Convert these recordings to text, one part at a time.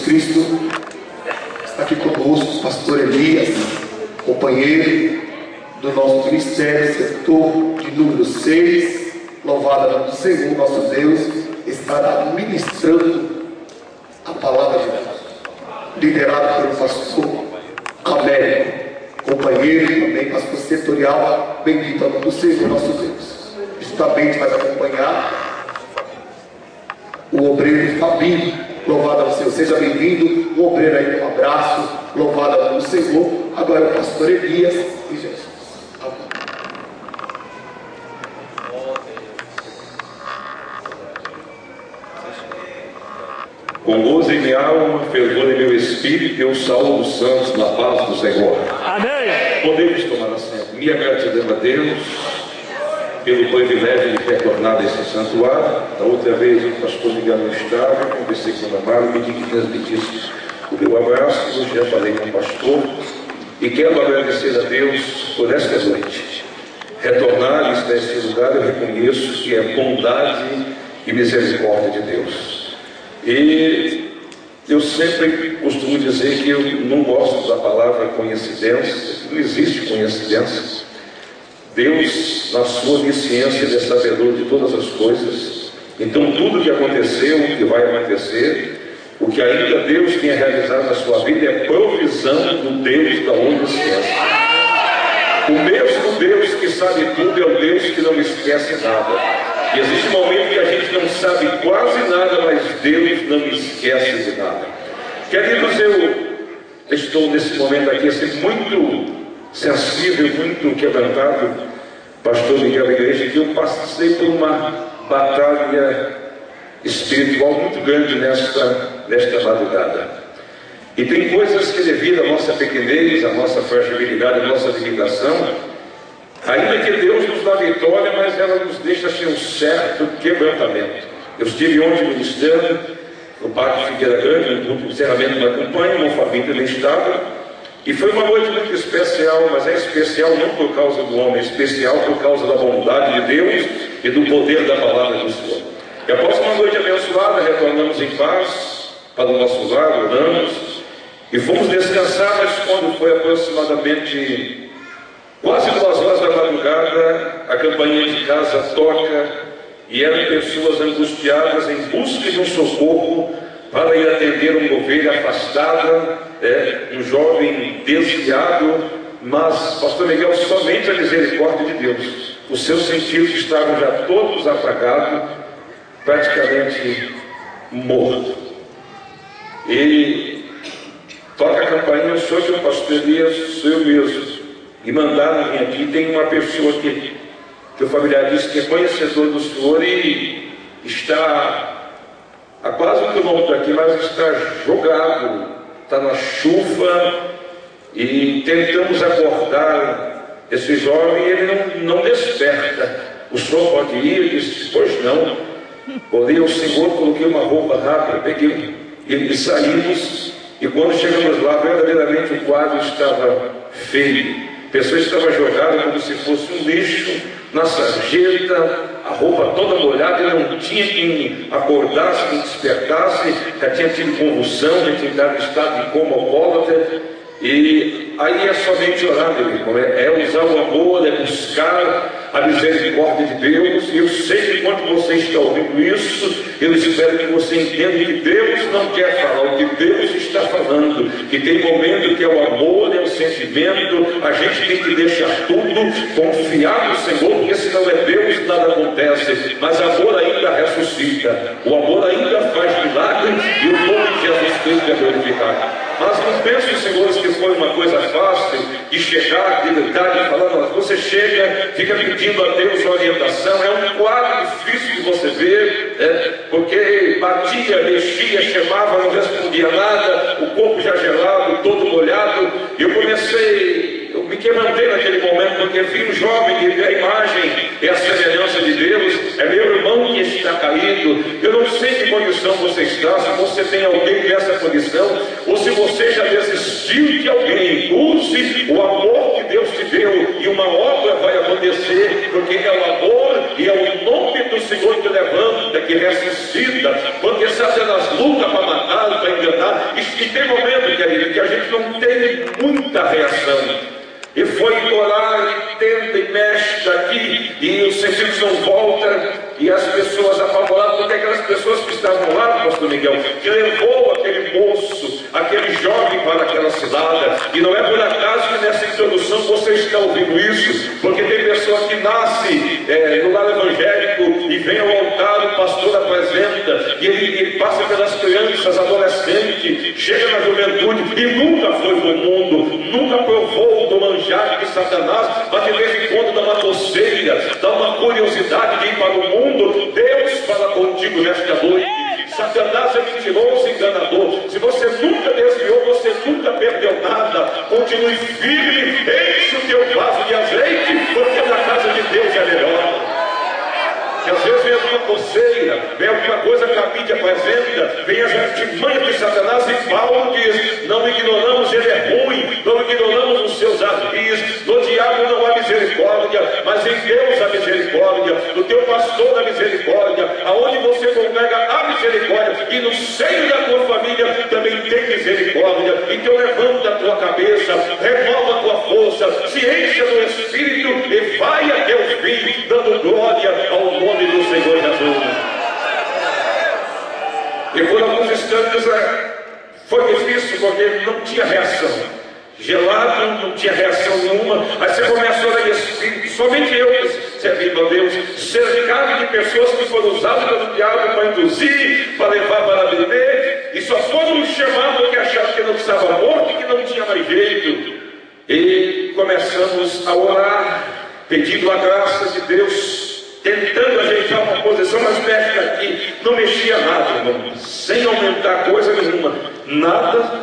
Cristo. Está aqui conosco o pastor Elias, companheiro do nosso ministério, setor de número 6. Louvado do Senhor, nosso Deus, estará ministrando a palavra de Deus, liderado pelo pastor Américo, companheiro também, pastor setorial. Bendito é o nome do Senhor, nosso Deus. Justamente vai acompanhar o obreiro Fabinho. Louvado ao Senhor, seja bem-vindo. O obreiro aí, um abraço. Louvado ao Senhor. Agora o pastor Elias e Jesus. Com gozo em minha alma, fervor em meu espírito, eu saúdo os santos na paz do Senhor. Amém. Podemos tomar assento. Minha gratidão a Deus pelo privilégio de retornar desse santuário. Da outra vez o pastor Miguel não estava, conversei com o Amaro, pedi que transmitisse o meu abraço. Hoje já falei com o pastor e quero agradecer a Deus por esta noite. Retornar e estar nesse lugar, eu reconheço que é bondade e misericórdia de Deus. E eu sempre costumo dizer que eu não gosto da palavra coincidência. Não existe coincidência. Deus, na sua onisciência, Ele é sabedor de todas as coisas. Então tudo que aconteceu, o que vai acontecer, o que ainda Deus tenha realizado na sua vida é provisão do Deus da onisciência. O mesmo Deus que sabe tudo é o Deus que não esquece nada. E existe um momento que a gente não sabe quase nada, mas Deus não esquece de nada. Queridos, eu estou nesse momento aqui assim, muito sensível, muito quebrantado, pastor Miguel da igreja, que eu passei por uma batalha espiritual muito grande nesta madrugada. E tem coisas que, devido à nossa pequenez, à nossa fragilidade, à nossa limitação, ainda que Deus nos dá vitória, mas ela nos deixa assim um certo quebrantamento. Eu estive ontem ministrando no Parque Figueira Grande, no grupo de encerramento da campanha, o irmão Fabinho também estava, e foi uma noite muito especial, mas é especial não por causa do homem, é especial por causa da bondade de Deus e do poder da palavra do Senhor. E após uma noite abençoada, retornamos em paz para o nosso lar, oramos, e fomos descansar, mas quando foi aproximadamente quase 2 horas da madrugada, a campainha de casa toca e eram pessoas angustiadas em busca de um socorro para ir atender uma ovelha afastada, um jovem desviado, mas, pastor Miguel, somente a misericórdia de Deus. Os seus sentidos estavam já todos apagados, praticamente morto. Ele toca a campainha, o senhor que o pastor Elias, sou eu mesmo. E mandaram vir aqui. Tem uma pessoa que o familiar disse que é conhecedor do senhor e está a quase 1 quilômetro daqui, mas está jogado, está na chuva, e tentamos acordar esse jovem e ele não desperta. O senhor pode ir? Ele disse, pois não. Orei ao Senhor, coloquei uma roupa rápida, peguei e saímos, e quando chegamos lá, verdadeiramente o quadro estava feio. A pessoa estava jogada como se fosse um lixo na sarjeta, a roupa toda molhada, e não tinha quem acordasse, quem despertasse, já tinha tido convulsão, já tinha dado estado de coma alcoólatra. E aí é somente orar, meu irmão, é usar o amor, é buscar a misericórdia de Deus. E eu sei que enquanto você está ouvindo isso, eu espero que você entenda que Deus não quer falar o que Deus está falando, que tem momento que é o amor, é o sentimento, a gente tem que deixar tudo, confiar no Senhor, porque se não é Deus, nada acontece. Mas amor ainda ressuscita, o amor ainda faz milagre, e o nome de Jesus Cristo é glorificado. Mas não pensem, senhores, que foi uma coisa fácil de chegar, de gritar, de falar. Não. Você chega, fica pedindo a Deus orientação. É um quadro difícil de você ver, porque batia, mexia, chamava, não respondia nada, o corpo já gelado, todo molhado. Eu me quebrantei naquele momento, porque vi um jovem que vê a imagem e a semelhança de Deus, é meu irmão que está caído. Eu não sei que condição você está, se você tem alguém nessa condição, ou se você já desistiu de alguém. Use o amor que Deus te deu, e uma obra vai acontecer, porque é o amor e é o nome do Senhor que levanta, que ressuscita, porque Satanás luta para matar, para alimentar. E tem momento, querido, que a gente não tem muita reação. E foi orar, e tenta, e mexe daqui, e os sentidos não voltam, e as pessoas apavoradas, porque aquelas pessoas que estavam lá, pastor Miguel, que levou aquele moço, aquele jovem para aquela cilada, e não é por acaso que nessa introdução você está ouvindo isso, porque tem pessoa que nasce no lar evangélico e vem ao altar, o pastor apresenta, e ele passa pelas crianças, adolescentes, chega na juventude, e nunca foi do mundo, nunca provou do manjar de Satanás, mas de vez em quando dá uma coceira, dá uma curiosidade de ir para o mundo. Deus fala contigo nesta noite. Satanás é mentiroso e enganador. Se você nunca desviou, você nunca perdeu nada. Continue firme, enche o teu vaso de azeite, porque na casa de Deus é melhor. Que às vezes vem alguma coceira, vem alguma coisa que a mídia apresenta, vem as artimanhas de Satanás, e Paulo diz: não ignoramos, ele é ruim, não ignoramos os seus avisos, no diabo não há misericórdia, mas em Deus há misericórdia, no teu pastor há misericórdia, aonde você congrega há misericórdia, e no seio da tua família também tem misericórdia. Então levanta a tua cabeça, renova a tua força, se encha do Espírito e vai até o fim, dando glória ao nome do Senhor Jesus. E por alguns instantes foi difícil, porque não tinha reação. Gelado, não tinha reação nenhuma. Aí você começa a orar, Espírito, somente eu servindo a Deus, cercado de pessoas que foram usadas pelo diabo para induzir, para levar para beber, e só foram chamados porque achavam que não estava morto e que não tinha mais jeito. E começamos a orar, pedindo a graça de Deus, tentando ajeitar uma posição, mas mexe aqui, não mexia nada, irmão, sem aumentar coisa nenhuma, nada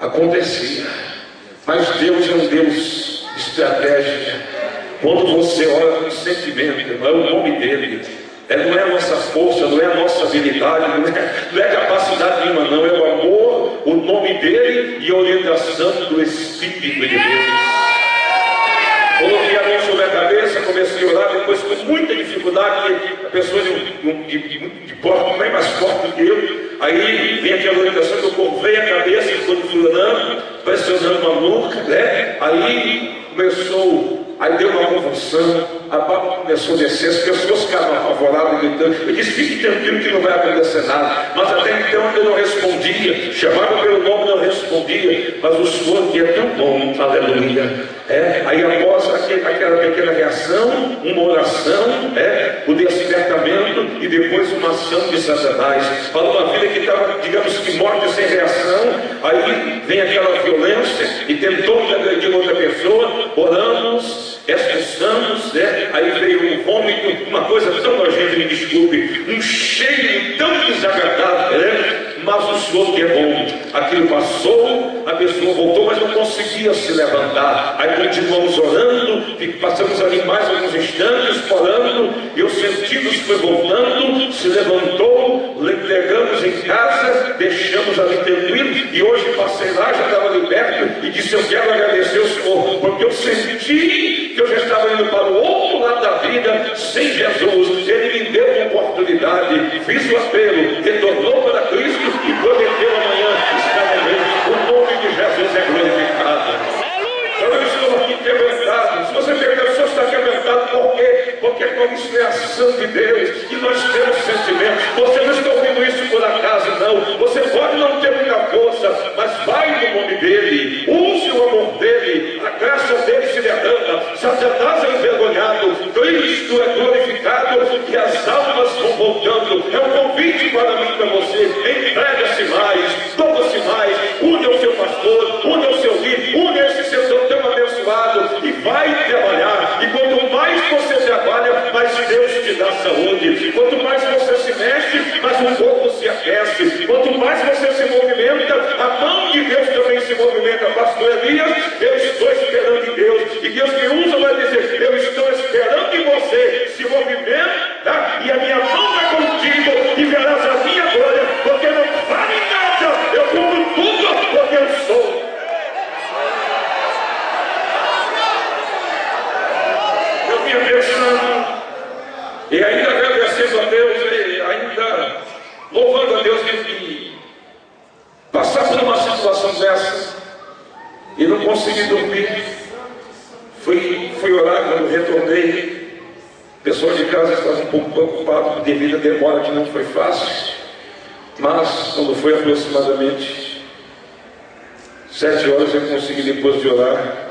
acontecia. Mas Deus é um Deus estratégico. Quando você ora com sentimento, irmão, é o nome dele, não é a nossa força, não é a nossa habilidade, não é capacidade nenhuma, não, é o amor, o nome dele e a orientação do Espírito de Deus. Coloquei a mão sobre a cabeça, comecei a orar, depois com muita dificuldade, a pessoa de porta, bem mais forte do que eu, aí vem aquela orientação que eu curvei a cabeça, ficou furando, pressionando uma nuca, né? Aí começou, aí deu uma convulsão, a baba começou a descer, as pessoas ficaram apavoradas, gritando. Eu disse: fique tranquilo que não vai acontecer nada. Mas até então eu não respondia, chamava pelo nome, não respondia, mas o Senhor que é tão bom, aleluia. Aí após aquela pequena reação, uma oração, o despertamento e depois uma ação de Satanás para uma vida que estava, digamos que morta sem reação. Aí vem aquela violência e tentou agredir outra pessoa, oramos, expulsamos, aí veio um vômito, uma coisa tão nojenta, me desculpe, um cheiro tão desagradável, mas o Senhor que é bom, aquilo passou, a pessoa voltou, mas não conseguia se levantar. Aí continuamos orando, passamos ali mais alguns instantes orando, e os sentidos foi voltando, se levantou, entregamos em casa, deixamos ali tranquilo, e hoje passei lá, já estava liberto, e disse: eu quero agradecer o Senhor, porque eu senti que eu já estava indo para o outro lado da vida, sem Jesus. Ele me deu uma oportunidade, fiz o apelo, retornou para Cristo e prometeu amanhã estar no o nome de Jesus é glorificado. Então eu estou aqui quebrantado. Se você perguntar, o senhor está quebrantado por quê? Porque isso é a ação de Deus, e nós temos sentimento. Você não está ouvindo isso por acaso, não. Você pode não ter muita força, mas vai no nome dele, use o amor dele, a graça dele se derrama, Satanás é envergonhado, Cristo é glorificado e as almas vão voltando. É um convite para mim e para você: entrega-se mais, doa-se mais, une ao seu pastor, une ao seu líder, une a esse setor tão abençoado e vai trabalhar. E quanto mais você trabalha, mais Deus te dá saúde. Quanto mais você se mexe, mais o corpo se aquece. Quanto mais você se movimenta, a mão de Deus também se movimenta. Pastor Elias, eu estou esperando em Deus, e Deus me usa vai dizer: eu estou esperando em você, se movimenta, e a minha mão vai contigo, e verás a minha glória, porque não vale nada, eu cumpro tudo porque eu sou. Eu vinha pensando, e ainda agradecendo a Deus, e ainda louvando a Deus, que consegui dormir. Fui orar quando retornei. O pessoal de casa estava um pouco preocupado devido à demora, que não foi fácil. Mas quando foi aproximadamente 7 horas, eu consegui, depois de orar,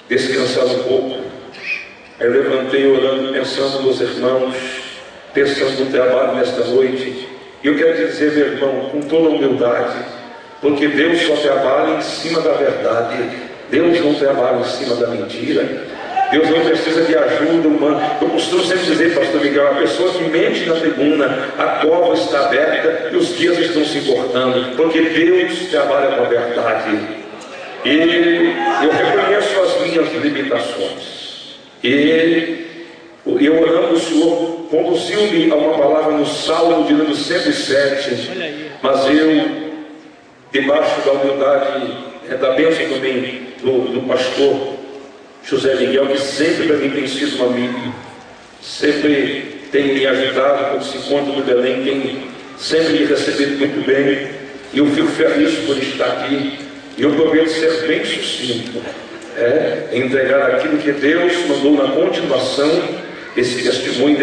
descansar um pouco. Aí levantei orando, pensando nos irmãos, pensando no trabalho nesta noite. E eu quero dizer, meu irmão, com toda humildade, porque Deus só trabalha em cima da verdade. Deus não trabalha em cima da mentira. Deus não precisa de ajuda humana. Eu costumo sempre dizer, pastor Miguel, a pessoa que mente na tribuna, a cova está aberta e os dias estão se cortando, porque Deus trabalha com a verdade. E eu reconheço as minhas limitações. E eu orando, o Senhor conduziu-me a uma palavra no Salmo de número 107, mas eu, debaixo da humildade, da bênção também do pastor José Miguel, que sempre para mim tem sido um amigo, sempre tem me ajudado quando se encontra no Belém, tem sempre me recebido muito bem, e eu fico feliz por estar aqui, e eu prometo ser bem sucinto, entregar aquilo que Deus mandou na continuação, esse testemunho,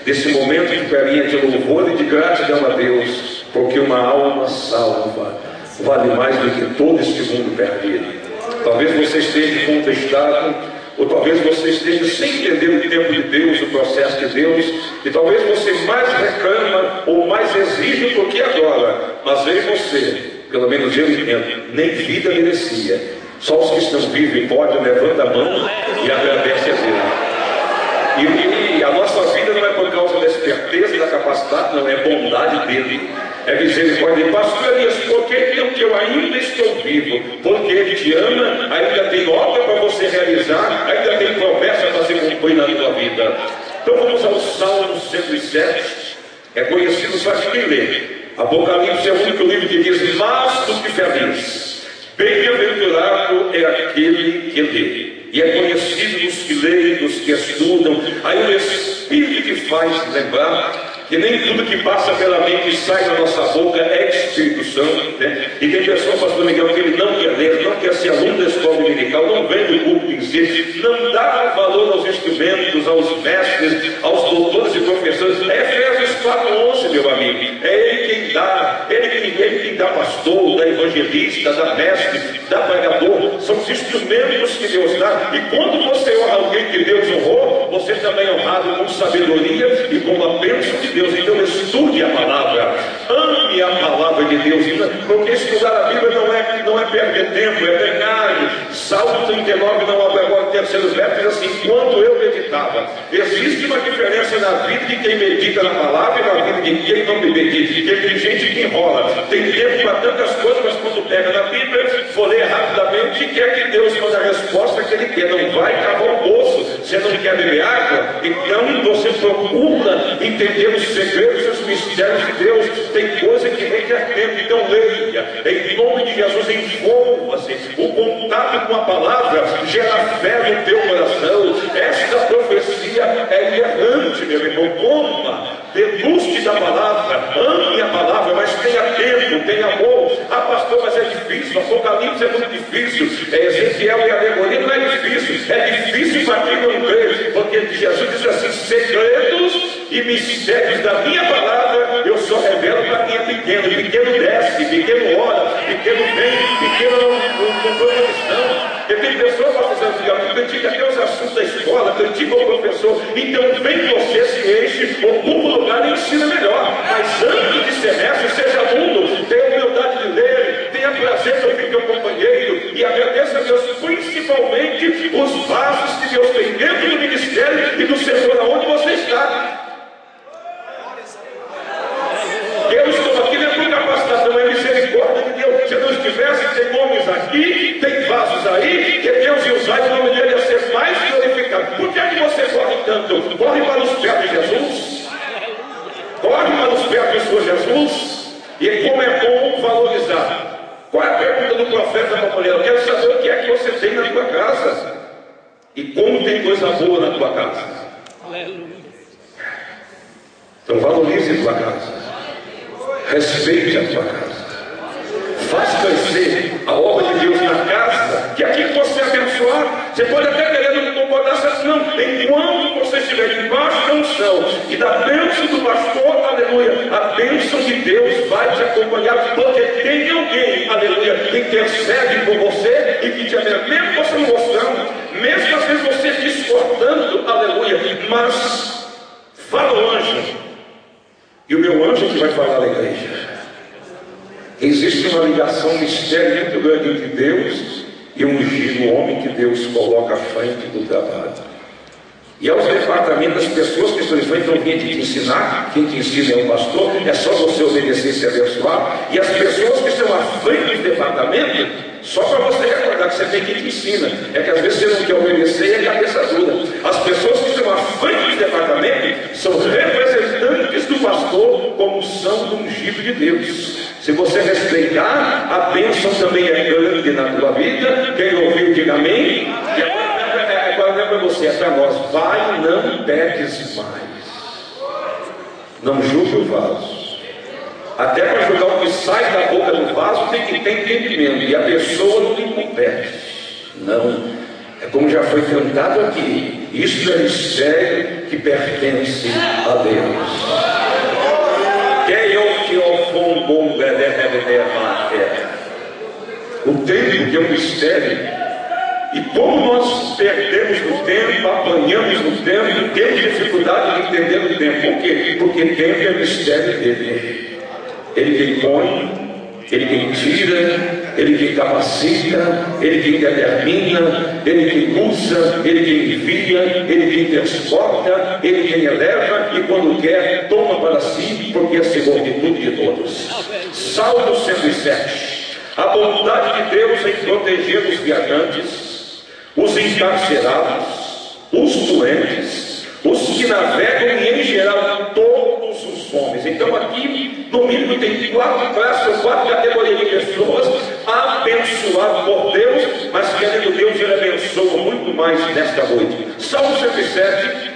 desse momento de carinha, de louvor e de gratidão a Deus, porque uma alma salva vale mais do que todo este mundo perdido. Talvez você esteja contestado, ou talvez você esteja sem entender o tempo de Deus, o processo de Deus, e talvez você mais reclama ou mais exige do que agora, mas veja você, pelo menos eu entendo, nem vida merecia. Só os que estão vivos e podem, levanta a mão e agradece a Deus. E a nossa vida não é por causa da esperteza e da capacidade, não, é bondade dele. É misericórdia. Pastor Elias, por que eu ainda estou vivo? Porque Ele te ama, ainda tem obra para você realizar, ainda tem promessa para se cumprir na tua vida. Então vamos ao Salmo 107. É conhecido, só que quem lê. Apocalipse é o único livro que diz mais do que feliz. Bem-aventurado é aquele que lê. E é conhecido dos que leem, dos que estudam. Aí o Espírito que faz lembrar que nem tudo que passa pela mente e sai da nossa boca é Espírito Santo, né? E tem pessoas, pastor Miguel, que ele não quer ler, não quer ser aluno da escola dominical, não vem do púlpito em si, não dá valor aos instrumentos, aos mestres, aos doutores e professores. É Efésios 4:11, meu amigo. É Ele quem dá, Ele quem dá pastor, dá evangelista, dá mestre, dá pregador. São os instrumentos que Deus dá. E quando você honra alguém que Deus honrou, você também é honrado com sabedoria e com a bênção de Deus. Então estude a palavra, ame a palavra de Deus, porque estudar a Bíblia não é perder tempo, é ganhar. Salmo 39, não agora o terceiro verso, diz assim: enquanto eu meditava. Existe uma diferença na vida de quem medita na palavra e na vida de quem não medita. Porque tem gente que enrola, tem tempo para tantas coisas, mas quando pega na Bíblia, folheia rapidamente e quer que Deus mande a resposta que Ele quer. Não vai cavar o poço. Você não quer beber água? Então você procura entender os segredos e os mistérios de Deus. Tem coisa que requer tempo, então leia. Em nome de Jesus, envolva-se. O contato com a palavra gera fé no teu coração. Esta profecia é inerrante, meu irmão. Coma, deguste da palavra, ame a palavra, mas tenha tempo, tenha amor. Ah, pastor, mas é difícil. Apocalipse é muito difícil. Ezequiel e alegoria não é difícil. É difícil para quem não crê, porque Jesus diz assim: segredos e mistérios da minha palavra eu só revelo para quem é pequeno. Pequeno desce, pequeno ora, pequeno vem, pequeno não toma lição. E tem pessoas que criticam até os assuntos da escola, criticam o professor. Então vem você, se enche, ocupa o lugar e ensina melhor. Mas antes de ser mestre, seja aluno, tenha humildade de ler, tenha prazer de ouvir teu companheiro e agradeça a Deus, principalmente os vasos que Deus tem dentro do ministério e do setor aonde você está. Eu estou aqui, não é por capacitação, é misericórdia de Deus. Se não estivesse, tem homens aqui, tem vasos aí, que Deus ia usar e o nome dele ia ser mais glorificado. Por que é que você corre tanto? Corre para os pés de Jesus. Corre para os pés do Senhor Jesus. E como é bom valorizar. Qual é a pergunta do profeta para a mulher? Eu quero saber o que é que você tem na tua casa. E como tem coisa boa na tua casa. Então valorize a tua casa. Respeite a tua casa. Faça crescer a obra de Deus na casa, que aqui Você pode até querer não concordar, mas não. Enquanto você estiver debaixo da unção e da bênção do pastor, aleluia, a bênção de Deus vai te acompanhar, porque tem alguém, aleluia, que intercede por você e que te abençoa, mesmo você não gostando, mesmo às vezes você discordando, aleluia, mas fala o anjo, e o meu anjo é que vai falar na igreja. Existe uma ligação, um mistério muito grande entre Deus e um ungido homem que Deus coloca à frente do trabalho. E aos departamentos das pessoas que estão em frente, não vêm te ensinar, quem te ensina é o pastor, é só você obedecer e se abençoar. E as pessoas que estão à frente do departamento, só para você recordar que você tem quem te ensina, é que às vezes você não quer obedecer e é cabeça dura. As pessoas que estão à frente do departamento são representantes do pastor, como são do ungido de Deus. Se você respeitar, a bênção também é grande na tua vida. Quem ouviu, diga amém. Agora não é para você, é para nós. Vai, não peques mais. Não julgue o vaso. Até para julgar o que sai da boca do vaso tem que ter entendimento. E a pessoa não lhe compete. Não. É como já foi cantado aqui. Isso é mistério que pertence a Deus. O tempo que é um mistério, e como nós perdemos no tempo, apanhamos no tempo, temos dificuldade de entender o tempo. Por quê? Porque tempo é mistério dele. Ele quem põe, ele quem tira, ele quem capacita, ele quem determina, ele quem usa, ele quem envia, ele quem transporta, ele quem eleva, e quando quer, toma para si, porque é Senhor de tudo e de todos. Salmo 107. A bondade de Deus em proteger os viajantes, os encarcerados, os doentes, os que navegam e em geral todos os homens. Então aqui no mínimo tem quatro classes, quatro categorias de pessoas abençoadas por Deus, mas querendo Deus, ele abençoa muito mais nesta noite. Salmo 107,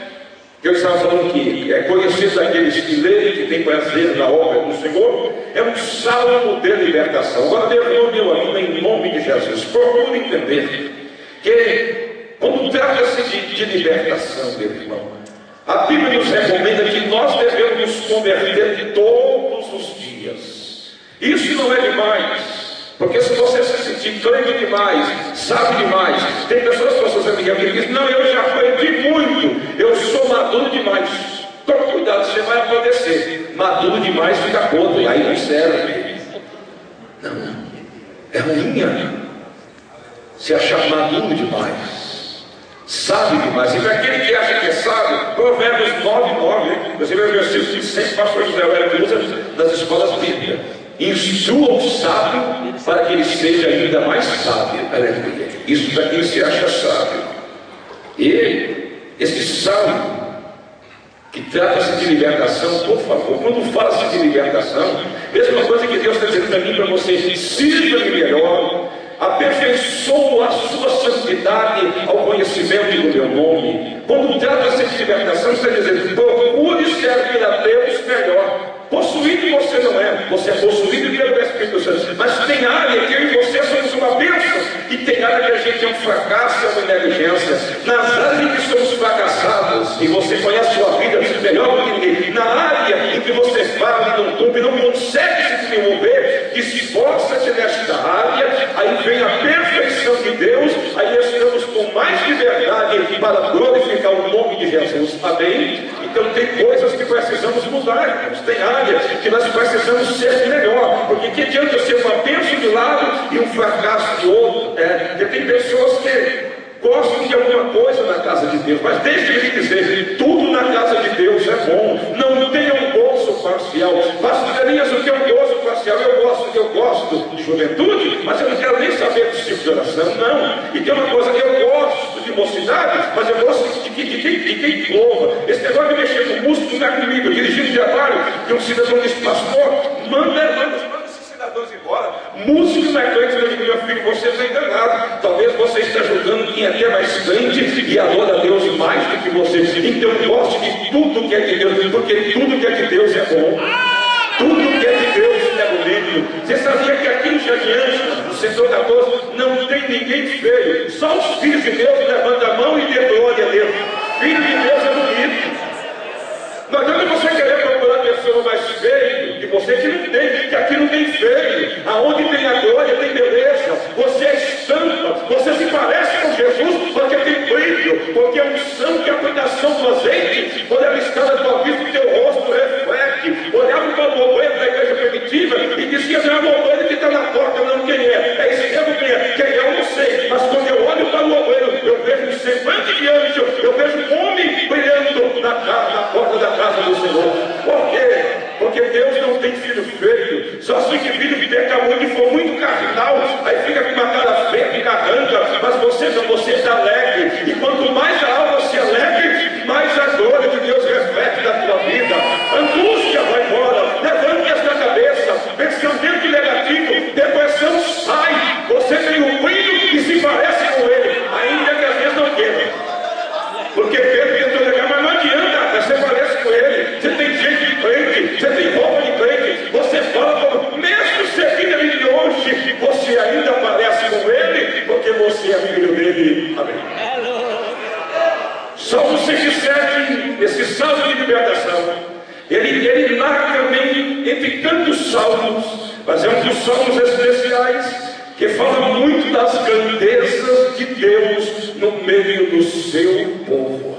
que eu estava falando que é conhecido daqueles que leem, que têm prazer na obra do Senhor, é um salmo de libertação. Agora, meu amigo, em nome de Jesus, procure entender que, quando trata-se de libertação, meu irmão, a Bíblia nos recomenda que nós devemos nos converter todos os dias. Isso não é demais. Porque se você se sentir crente demais, sabe demais, tem pessoas que são suas amigas que dizem, não, eu já aprendi muito, eu sou maduro demais. Tome cuidado, você vai acontecer. Maduro demais fica podre, e aí não serve. Não, é ruim se achar maduro demais, sabe demais. E para aquele que acha que é sábio, Provérbios 9:9, você vê o versículo que sempre o pastor José Wellington usa nas escolas bíblicas. Instrua o sábio para que ele seja ainda mais sábio. Aleluia. Isso para quem se acha sábio. E esse salmo que trata-se de libertação, por favor, quando fala-se de libertação, mesma coisa que Deus está dizendo para mim e para você: sirva-me melhor, aperfeiçoa a sua santidade ao conhecimento do meu nome. Quando trata-se de libertação, está dizendo: procure servir a Deus melhor. Possuído você não é, você é possuído pelo Espírito Santo, mas tem área que eu e você somos uma bênção, e tem área que a gente é um fracasso, é uma negligência. Nas áreas em que somos fracassados, e você conhece a sua vida melhor do que ninguém, na área em que você fala e não cumpre, não consegue se desenvolver, esforça-se nesta área, aí vem a perfeição de Deus, aí estamos com mais liberdade para glorificar o nome de Jesus. Amém? Então tem coisas que precisamos mudar, irmãos. Tem áreas que nós precisamos ser melhor, porque que adianta ser uma bênção de lado e um fracasso de outro? Porque tem pessoas que gostam de alguma coisa na casa de Deus, mas deixe-me dizer, tudo na casa de Deus é bom. Não tenha um gozo parcial. Pastor Elias, o que é um gozo parcial? Eu gosto de juventude, mas eu não quero nem saber do tipo de oração, não. E tem uma coisa que eu gosto de mocidade, mas eu gosto de quem louva. Esse negócio de mexer com música não é comigo. Dirigindo o trabalho, que um cidadão disse: pastor, manda esses cidadãos embora. Músico não é crente. Eu digo: meu filho, você está enganado. Talvez você esteja ajudando quem é até mais crente e adora a Deus mais do que você. Então eu gosto de tudo que é de Deus, porque tudo que é de Deus é bom. Tudo que é de Deus é bonito. Você sabia que aqui no Jardim, no setor 14, não tem ninguém feio. Só os filhos de Deus levantam a mão e dê glória a Deus. Filho de Deus é bonito. Não adianta você querer procurar a pessoa mais feia que você, que não tem, que aqui não tem feio. Aonde tem a glória, tem beleza. Você é estampa, você se parece com Jesus porque tem brilho, porque a unção, que a cuidação do azeite, quando ela está na tua vida, o teu rosto reflete. Olhava para o bombeiro da igreja primitiva e dizia: não é o bombeiro que está na porta, não, quem é? É escravo quem é? Quem é? Eu não sei. Mas quando eu olho para o bombeiro, eu vejo um semblante de anjo, eu vejo um homem brilhando na porta da casa do Senhor. Por quê? Porque Deus não tem filho feio. Só se que filho peca muito e for muito carnal, aí fica com uma cara feia, carranca. Mas você não, você está alegre. E quanto mais a alma se alegre, mais a glória de Deus reflete na tua vida. Angústia vai embora. Levante esta cabeça. Pensamento negativo, depressão sai. Você tem um brilho e se parece com ele, ainda que às vezes não queira. Porque Pedro tentou negar, mas não adianta, você parece com ele. Você tem jeito de crente, você tem roupa de crente, você fala como, mesmo servindo ele de longe, você ainda parece com ele, porque você é filho dele. Amém. Salmo 107, esse salmo de libertação, ele narra também entre tantos salmos, mas é um dos salmos especiais que fala muito das grandezas de Deus no meio do seu povo.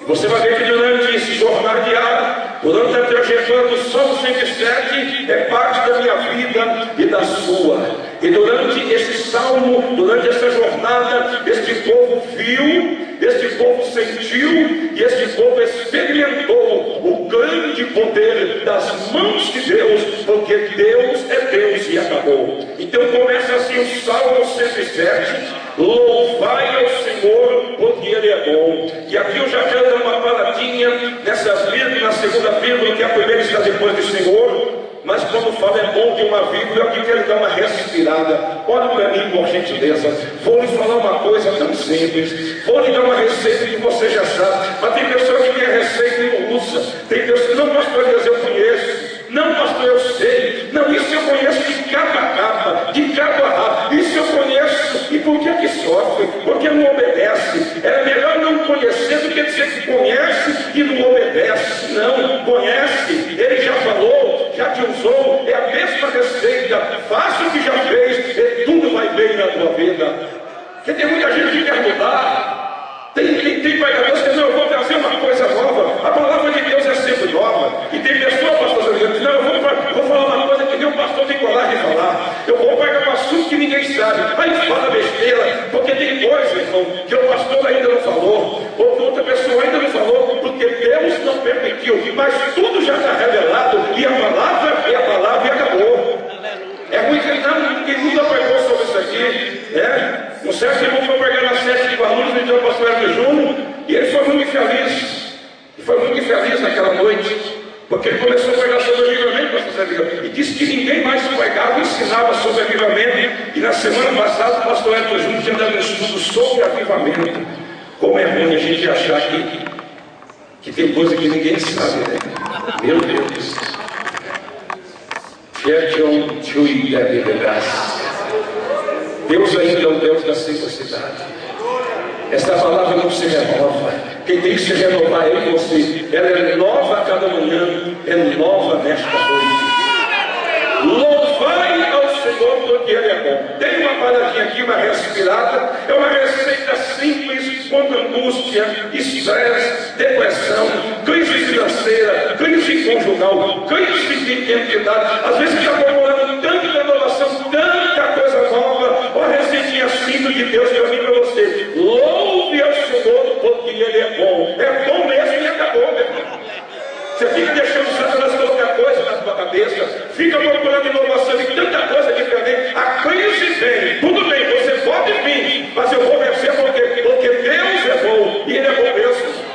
E você vai ver que durante esse jornal diário, durante a trajetória do Salmo 107, é parte da minha vida e da sua. E durante esse salmo, durante essa jornada, este povo viu, este povo sentiu e este povo experimentou o grande poder das mãos de Deus, porque Deus é Deus e acabou. Então começa assim o Salmo 107, louvai ao Senhor, porque Ele é bom. E aqui eu já quero dar uma paradinha nessa vírgula, na segunda vírgula, que a primeira está depois do Senhor. Mas quando fala é bom, tem uma vírgula, eu aqui quero dar uma respirada. Olha para mim, por gentileza. Vou lhe falar uma coisa tão simples. Vou lhe dar uma receita que você já sabe. Mas tem pessoa que tem a receita e não usa. Tem pessoa que não, pastor, eu conheço. Não, pastor, eu sei. Não, isso eu conheço de cabo a capa, de cabo a rabo. Isso eu conheço. E por que sofre? Porque não obedece. É melhor não conhecer do que dizer que conhece e não obedece. Não, conhece. Ele já falou, já te usou. É a mesma receita. Faça o que já fez e tudo vai bem na tua vida. Porque tem muita gente que quer mudar. Tem pregadores que não, eu vou trazer uma coisa nova. A palavra de Deus é sempre nova. E tem pessoas, pastor, que dizem, não, eu vou falar uma coisa que nem o pastor tem coragem de falar. Eu vou pegar um assunto que ninguém sabe. Aí fala besteira, porque tem coisa, irmão, que o pastor ainda não falou, ou que outra pessoa ainda não falou, porque Deus não permitiu. Mas tudo já está revelado, e a palavra é a palavra e acabou. É ruim que ninguém nunca pregou sobre isso aqui, né? Um certo irmão foi pregar na sede de Guarulhos, me deu o pastor Hermes Júnior, e ele foi muito feliz. E foi muito feliz naquela noite, porque ele começou a pregar sobre avivamento, e disse que ninguém mais pregava e ensinava sobre avivamento. E na semana passada o pastor Hermes Júnior tinha dado um estudo sobre avivamento. Como é ruim a gente achar que tem coisa que ninguém sabe, né? Meu Deus. Deus ainda é o Deus da simplicidade. Esta palavra não se renova. Quem tem que se renovar é em você. Ela é nova a cada manhã, é nova nesta noite. Louvai ao Senhor, porque Ele é bom. Tem uma paradinha aqui, uma respirada. É uma receita simples contra angústia, estresse, depressão, crise financeira, crise conjugal, crise de identidade. Às vezes está acumulando tanta renovação, tanta coisa nova. Olha a receitinha simples de Deus para mim e para você. Louve ao Senhor, porque Ele é bom. É bom mesmo e acabou, meu irmão. Você fica deixando Satanás colocar coisa na tua cabeça, fica procurando inovação e tanta coisa diferente. A crise vem, tudo bem, você pode vir, mas eu vou vencer porque Deus é bom e Ele é bom mesmo.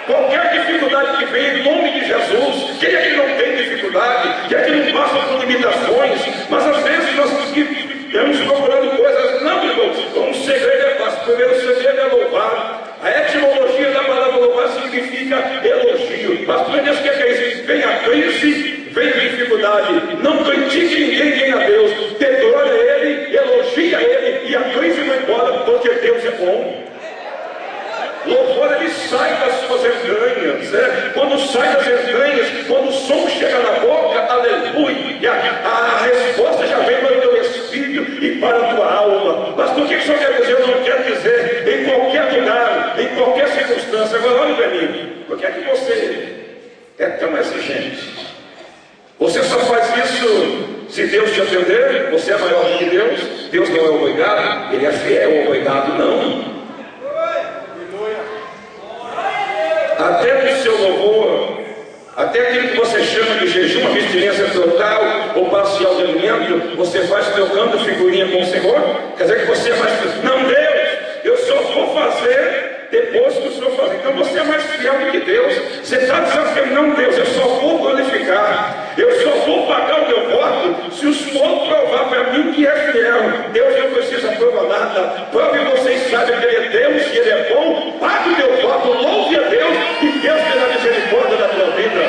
Qualquer dificuldade que vem, em nome de Jesus, quem é que não tem dificuldade? Quem é que não passa por limitações? Mas às vezes nós estamos procurando coisas, não, irmão, um segredo é fácil. O primeiro segredo é louvar. A etimologia da palavra louvar significa elogio. Mas tu Deus quer que é isso? Vem a crise, vem a dificuldade. Não critique ninguém, nem a Deus. Dê glória a Ele, elogia Ele e a crise vai embora, porque Deus é bom. Louvor, ele sai das suas entranhas, né? Quando sai das entranhas, quando o som chega na boca, aleluia, a resposta já vem para o teu espírito e para a tua alma. Mas por que o Senhor quer dizer? Eu não quero dizer em qualquer lugar, em qualquer circunstância. Agora olha para mim, por que é que você é tão exigente? Você só faz isso se Deus te atender. Você é maior do que Deus. Deus não é obrigado, Ele é fiel, obrigado não. Até no seu louvor, até aquilo que você chama de jejum, abstinência total ou parcial de alimento, você faz trocando figurinha com o Senhor. Quer dizer que você é mais... Não, Deus, eu só vou fazer depois que o Senhor fazer. Então você é mais fiel do que Deus. Você está desafiando, não, Deus, eu só vou glorificar, eu só vou pagar o meu voto se o Senhor provar para mim que é fiel. Deus não precisa provar nada. Prove, vocês sabem que Ele é Deus e Ele é bom. Pague o meu voto, louve a Deus e Deus terá misericórdia da tua vida.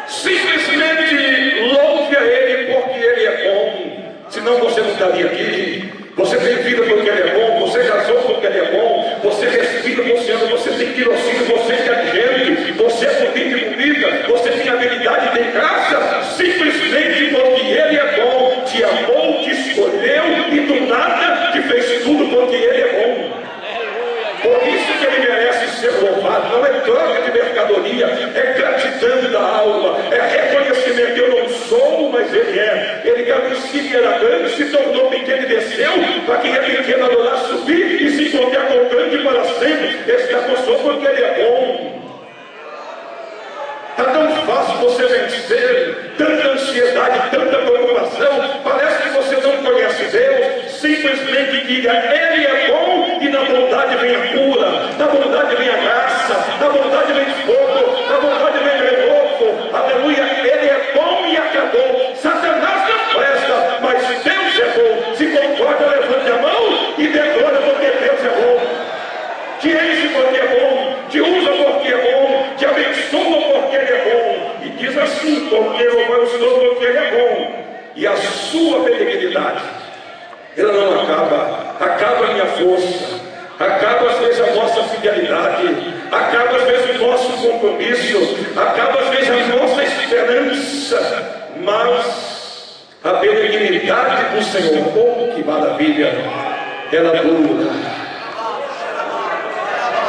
Simplesmente louve a Ele porque Ele é bom. Senão você não estaria aqui. Você tem vida porque Ele é bom, você casou porque Ele é bom, você respira, você anda, você tem tirocínio, você é inteligente, você é bonito e bonita, você tem habilidade, tem graça, simplesmente porque Ele é bom, te amou, te escolheu e do nada te fez tudo porque Ele é bom. Por isso que Ele merece ser louvado. Não é troca de mercadoria, é gratidão da alma, é reconhecimento. Eu não sou, mas Ele é. Ele que a princípio era grande, se tornou pequeno e desceu, para quem é pequeno adorar, subir e se encontrar com o grande para sempre. Esse abençoou porque Ele é bom. Está tão fácil você vencer tanta ansiedade, tanta preocupação. Parece que você não conhece Deus. Simplesmente diga: Ele é bom, e na bondade vem a cura, na bondade vem a graça, na bondade vem fogo, na bondade vem renovo. Aleluia, Ele é bom e acabou. Satanás não presta, mas Deus é bom. Se concorda, levante a mão e declara porque Deus é bom. Te enche porque é bom, te usa porque é bom, te abençoa porque Ele é bom. E diz assim: porque eu abençoo porque Ele é bom. E a sua benignidade, ela não acaba a minha força, acaba às vezes a nossa fidelidade, acaba às vezes o nosso compromisso, acaba às vezes a nossa esperança, mas a benignidade do Senhor, oh, que maravilha, ela dura.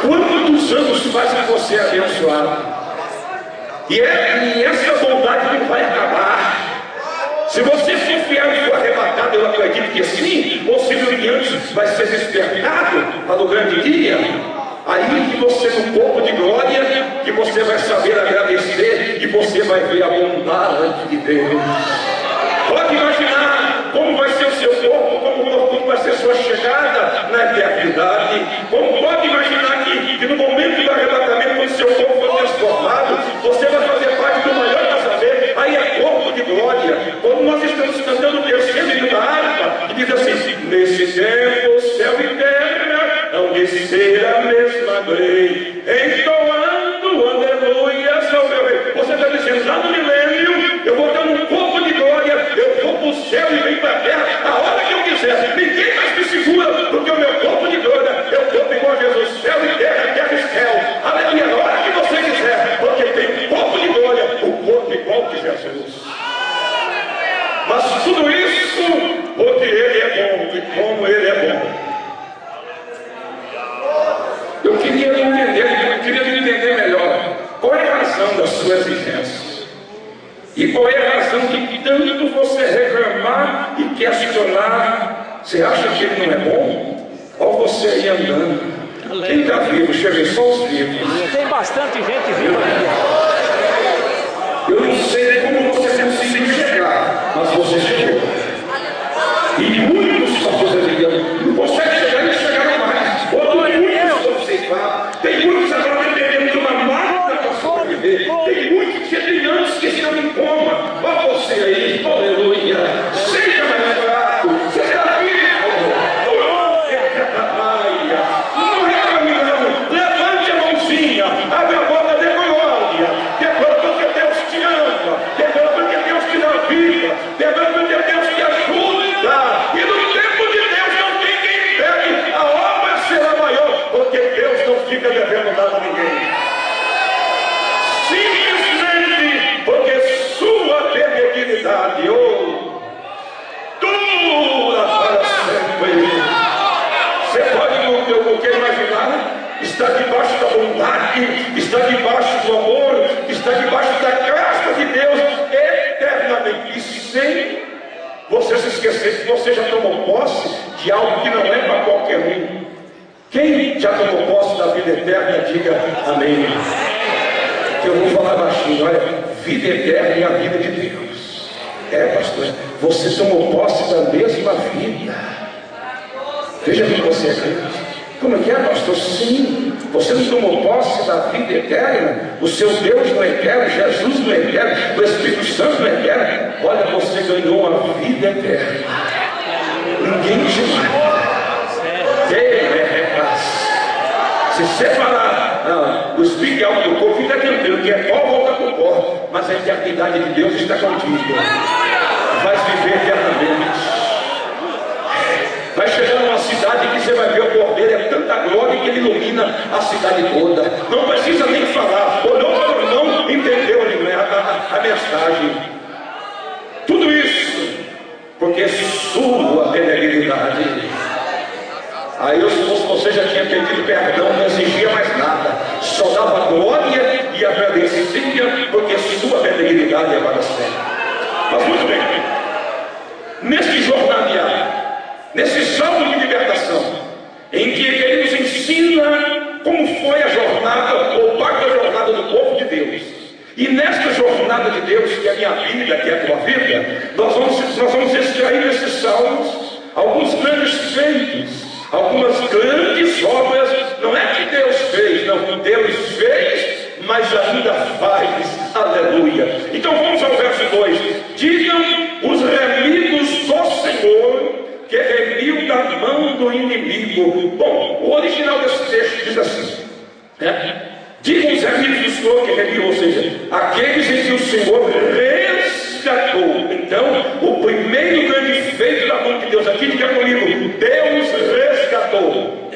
Quantos anos faz que você é abençoado? E essa bondade não vai acabar. Se você for fiel e for arrebatado, eu acredito que sim, possivelmente vai ser despertado para o grande dia. Aí que você, no corpo de glória, que você vai saber agradecer e você vai ver a bondade de Deus. Pode imaginar como vai ser o seu corpo, como vai ser a sua chegada na eternidade. Como pode imaginar que no momento do arrebatamento, quando o seu corpo for transformado, você vai fazer parte do maior casamento. Aí é corpo de glória. Quando nós estamos cantando o terceiro hino da harpa, que diz assim: nesse tempo, céu e terra hão de ser a mesma lei, entoando aleluias ao meu rei. Você está dizendo, lá no milênio, eu vou dar um corpo de glória, eu vou para o céu e venho para a terra a hora que eu quiser. Ninguém mais me segura, porque o meu corpo de glória é o corpo igual a Jesus, céu e terra e céu. Aleluia, a hora que você quiser, porque tem um corpo de glória, o corpo igual de Jesus. Mas tudo isso porque Ele é bom e como Ele é bom. Eu queria entender melhor qual é a razão da sua exigência e qual é a razão de tanto você reclamar e questionar. Você acha que Ele não é bom? Ou você aí andando? Quem está vivo? Chega só os vivos. Tem bastante gente viva aqui. Eu não sei como você conseguiu chegar, mas você chegou. E muitos pastores não conseguem chegar e chegaram mais. Tem muitos agora dependendo de uma máquina para sobreviver. Tem muitos que tem anos que estão em coma. Olha você aí, aleluia. Seja mais fraco. Você está vivo. Não reclame não. Levante a mãozinha. Abre a boca de glória. Declara porque Deus te ama. Declara porque Deus te dá vida. Declara porque Deus te ajuda. E no tempo está debaixo da bondade, está debaixo do amor, está debaixo da graça de Deus eternamente. E sem você se esquecer que você já tomou posse de algo que não é para qualquer um. Quem já tomou posse da vida eterna, diga amém. Eu vou falar baixinho, olha, vida eterna é a vida de Deus. Pastor, você tomou posse da mesma vida. Veja que você é crente. Como é que é, pastor? Sim, você não tomou posse da vida eterna? O seu Deus não é eterno, Jesus não é eterno, o Espírito Santo não é eterno. Olha, você ganhou a vida eterna. Ninguém te mata. Se separar, o espírito e a alma do corpo, fica tranquilo, que é pó, volta para o pó. Mas a eternidade de Deus está contigo. Vai viver eternamente. Vai chegar numa cidade que você vai ver o cordeiro, é tanta glória que ele ilumina a cidade toda. Não precisa nem falar. Olhou para o irmão, entendeu a mensagem. Tudo isso porque sua benignidade. Aí se você já tinha pedido perdão, não exigia mais nada, só dava glória e agradecia, porque sua benignidade é para sempre. Mas muito bem, neste jornadear, nesse salmo de libertação, em que ele nos ensina como foi a jornada, ou parte da jornada do povo de Deus. E nesta jornada de Deus, que é a minha vida, que é a tua vida, nós vamos extrair desses salmos alguns grandes feitos, algumas grandes obras. Não é que Deus fez, não, Deus fez, mas ainda faz. Aleluia. Então vamos ao verso 2. Digam os remidos do Senhor, que remiu da mão do inimigo. Bom, o original desse texto diz assim, digam os remidos do Senhor que remiu, ou seja, aqueles em que o Senhor resgatou. Então, o primeiro grande feito da mão de Deus, aqui diga comigo, Deus resgatou.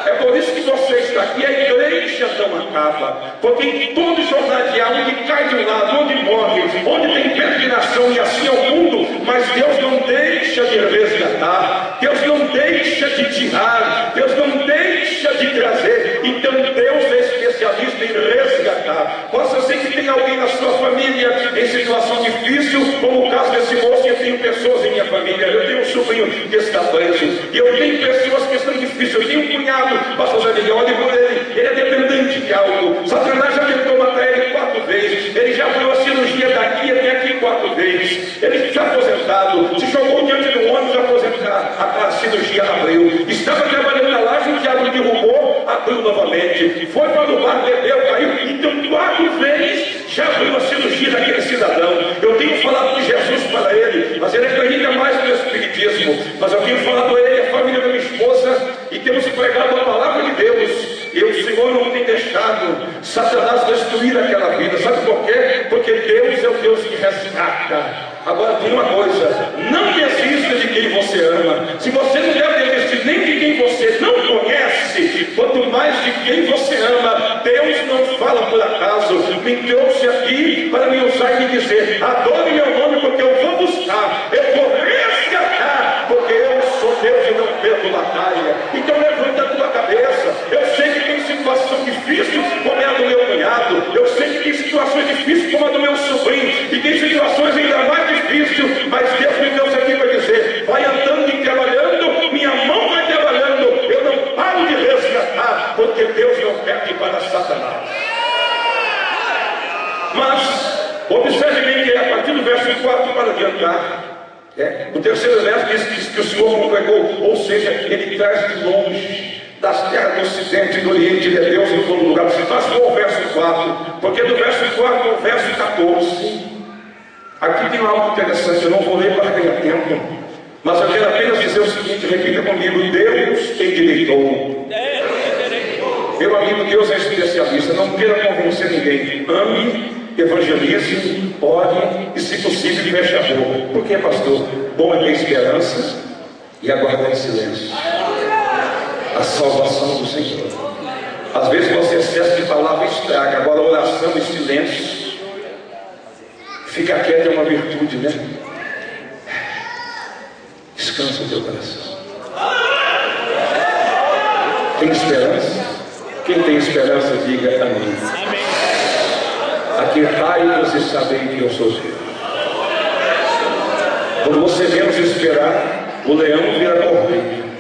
É por isso que você está aqui, a igreja não acaba. Porque em todo jornadear, onde cai de um lado, onde morre, onde tem peregrinação, e assim é o mundo, mas Deus não deixa de resgatar, Deus não deixa de tirar, Deus não deixa de trazer. Então Deus é especialista em resgatar. Possa ser que tenha alguém na sua família em situação difícil, como o caso desse moço. Eu tenho pessoas em minha família, eu tenho um sobrinho que está preso, e eu tenho pessoas que estão difíceis, eu tenho um cunhado, pastor Zé Miguel, olhe por ele é dependente de algo. Satanás já tentou matar ele 4 vezes, ele já foi a cirurgia daqui até aqui 4 vezes, ele está aposentado, se jogou diante do ônibus, a cirurgia abriu, estava trabalhando na laje, o diabo derrubou, abriu novamente, foi para o bar, bebeu, caiu. Então 4 vezes já abriu a cirurgia daquele cidadão. Eu tenho falado de Jesus para ele, mas ele acredita mais no Espiritismo, mas eu tenho falado a ele, a família da minha esposa, e temos pregado a palavra de Deus, e o Senhor não tem deixado Satanás destruir aquela vida. Sabe por quê? Porque Deus é o Deus que resgata. Agora tem uma coisa, não desista de quem você ama. Se você não deve desistir nem de quem você não conhece, quanto mais de quem você ama. Deus não fala por acaso, me trouxe aqui para me usar e me dizer, adore meu nome, porque eu vou buscar, eu vou resgatar, porque eu sou Deus e não perco batalha. Então levanta a tua cabeça. Eu sei que tem situação difícil como é a do meu cunhado, eu sei que tem situações difíceis como a do meu sobrinho, e tem situações ainda mais difíceis, mas Deus me trouxe aqui para dizer, vai andando e trabalhando, minha mão vai trabalhando, eu não paro de resgatar, porque Deus não perde para Satanás. Mas observe bem que é a partir do verso 4 para adiantar. O terceiro verso diz que o Senhor congregou, ou seja, ele traz de longe, das terras do ocidente e do oriente, ele é Deus em todo lugar. Mas vou ao verso 4, porque do verso 4 ao verso 14, aqui tem algo interessante, eu não vou ler para ganhar tempo, mas eu quero apenas dizer o seguinte, repita comigo, Deus endireitou. Meu amigo, Deus é especialista, não queira convencer ninguém, ame, evangelize, ore e, se possível, feche a boca. Por que, pastor? Bom é ter esperança e aguardar em silêncio a salvação do Senhor. Às vezes você excesso de palavra estraga, agora oração e silêncio, fica quieto, é uma virtude, né? Descansa o teu coração. Tem esperança? Quem tem esperança, diga amém. Amém. Aquietai-vos e sabei que eu sou Deus. Quando você menos esperar, o leão vira cordeiro.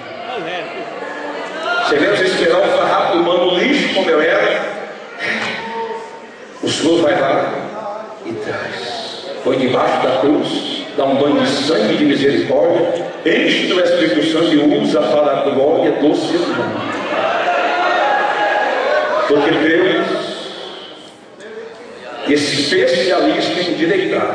Você menos esperar o farrapo humano lixo como eu era, o Senhor vai lá e traz. Põe debaixo da cruz, dá um banho de sangue de misericórdia, enche do Espírito Santo e usa para a glória do seu nome. Porque Deus é especialista em endireitar.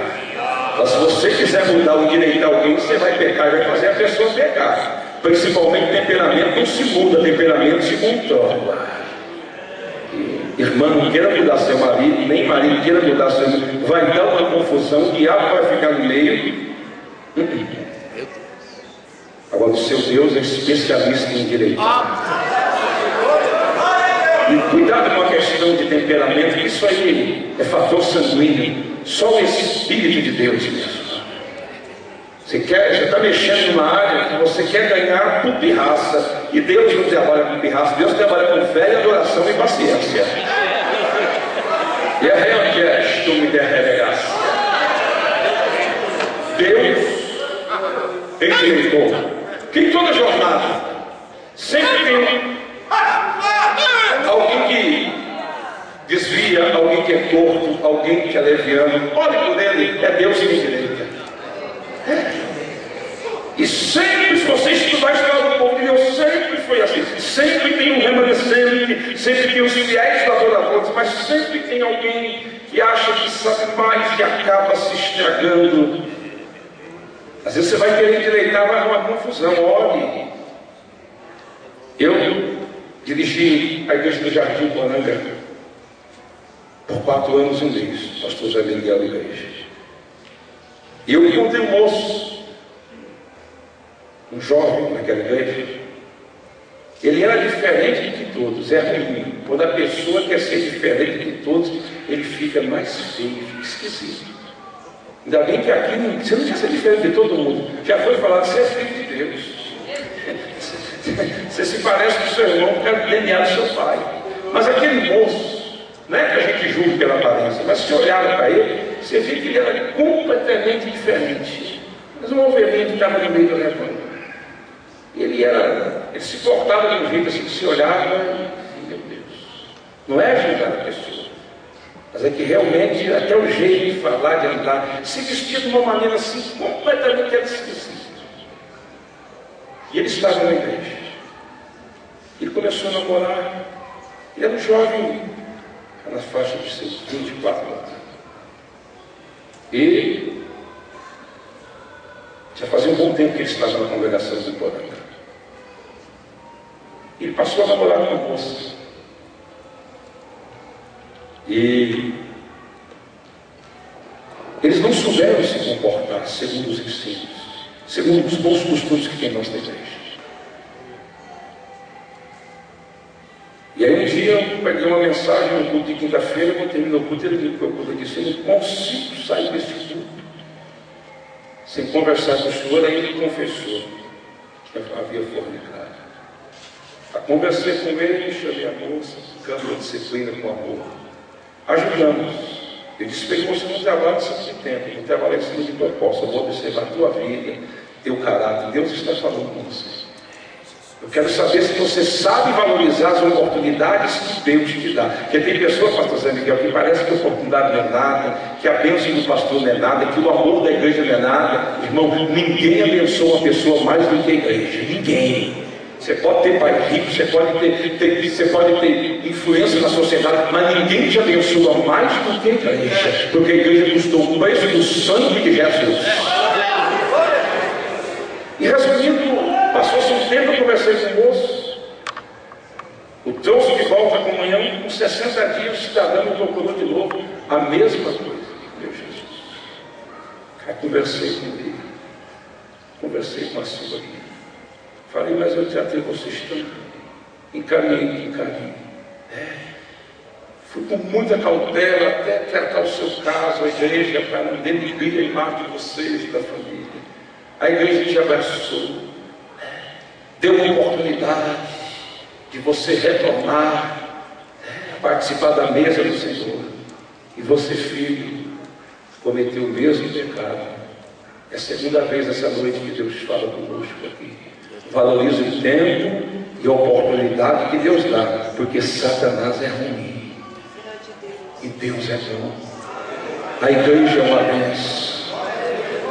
Mas se você quiser mudar ou endireitar alguém, você vai pecar e vai fazer a pessoa pecar. Principalmente temperamento não se muda, temperamento se controla. Irmã, não queira mudar seu marido, nem marido queira mudar seu marido. Vai dar uma confusão, o diabo vai ficar no meio. Agora o seu Deus é especialista em endireitar. E cuidado com a questão de temperamento, isso aí é fator sanguíneo. Só o Espírito de Deus mesmo. Você está mexendo numa área que você quer ganhar por pirraça. E Deus não trabalha com pirraça, Deus trabalha com fé e adoração e paciência. E a realidade tu me derreverás. Deus endireitou. Que em toda jornada sempre tem alguém que desvia, alguém que é torto, alguém que é leviano. Olhe por ele, é Deus que me endireita. E sempre, se você estudar a história do povo de Deus, sempre foi assim. Sempre tem um remanescente, sempre tem os fiéis adoradores, mas sempre tem alguém que acha que sabe mais e acaba se estragando. Às vezes você vai querer endireitar, vai uma confusão. Olhe, eu dirigi a igreja do Jardim Poranga por 4 anos e um mês, pastor Zé Miguel da igreja. E eu encontrei um moço, um jovem naquela igreja. Ele era diferente de todos, é ruim. Quando a pessoa quer ser diferente de todos, ele fica mais feio, fica esquisito. Ainda bem que aqui você não quer ser diferente de todo mundo. Já foi falado, você é filho de Deus. Você se parece com o seu irmão porque é o DNA do seu pai. Mas aquele moço, não é que a gente julgue pela aparência, mas se olhar para ele, você vê que ele era completamente diferente. Mas uma ovelhinha que estava no meio do rebanho. Ele se portava de um jeito assim, que se olhava e, meu Deus, não é julgar a pessoa, mas é que realmente até o jeito de falar, de andar, se vestia de uma maneira assim, completamente esquisita. E ele estava na igreja. Ele começou a namorar. Ele era um jovem, na faixa de seus 24 anos. E já fazia um bom tempo que ele estava na congregação do Poranga. Ele passou a namorar com uma moça. E eles não souberam se comportar segundo os ensinos, segundo os bons costumes que tem nós na igreja. E aí um dia eu peguei uma mensagem no culto de quinta-feira, quando terminou o culto, ele me procurou e disse: eu não consigo sair desse culto sem conversar com o senhor. Aí ele confessou que havia fornicado. Conversei com ele, chamei a moça, ficamos na disciplina com amor. Ajudamos. Eu disse para ele: você não trabalha em cima de tempo, não trabalha em cima de proposta. Eu vou observar a tua vida, teu caráter. Deus está falando com você. Eu quero saber se você sabe valorizar as oportunidades que Deus te dá. Porque tem pessoas, pastor Zé Miguel, que parece que a oportunidade não é nada, que a bênção do pastor não é nada, que o amor da igreja não é nada. Irmão, ninguém abençoa uma pessoa mais do que a igreja. Ninguém. Você pode ter pai rico, você pode ter influência na sociedade, mas ninguém te abençoa mais do que a igreja. Porque a igreja custou o preço do sangue de Jesus. E resumindo, passou-se um tempo, eu conversei com o moço, o trouxe de volta à comunhão, com 60 dias o cidadão me procurou de novo, a mesma coisa. Meu Jesus. Aí conversei com ele, conversei com a sua aqui. Falei: mas eu tratei vocês tanto, encaminhei. Fui com muita cautela até tratar o seu caso, a igreja, para não denigrir a imagem de vocês e da família. A igreja te abraçou, deu uma oportunidade de você retornar participar da mesa do Senhor, e você, filho, cometeu o mesmo pecado. É a segunda vez essa noite que Deus fala conosco aqui. Valorize o tempo e a oportunidade que Deus dá, porque Satanás é ruim e Deus é bom. A igreja é uma bênção.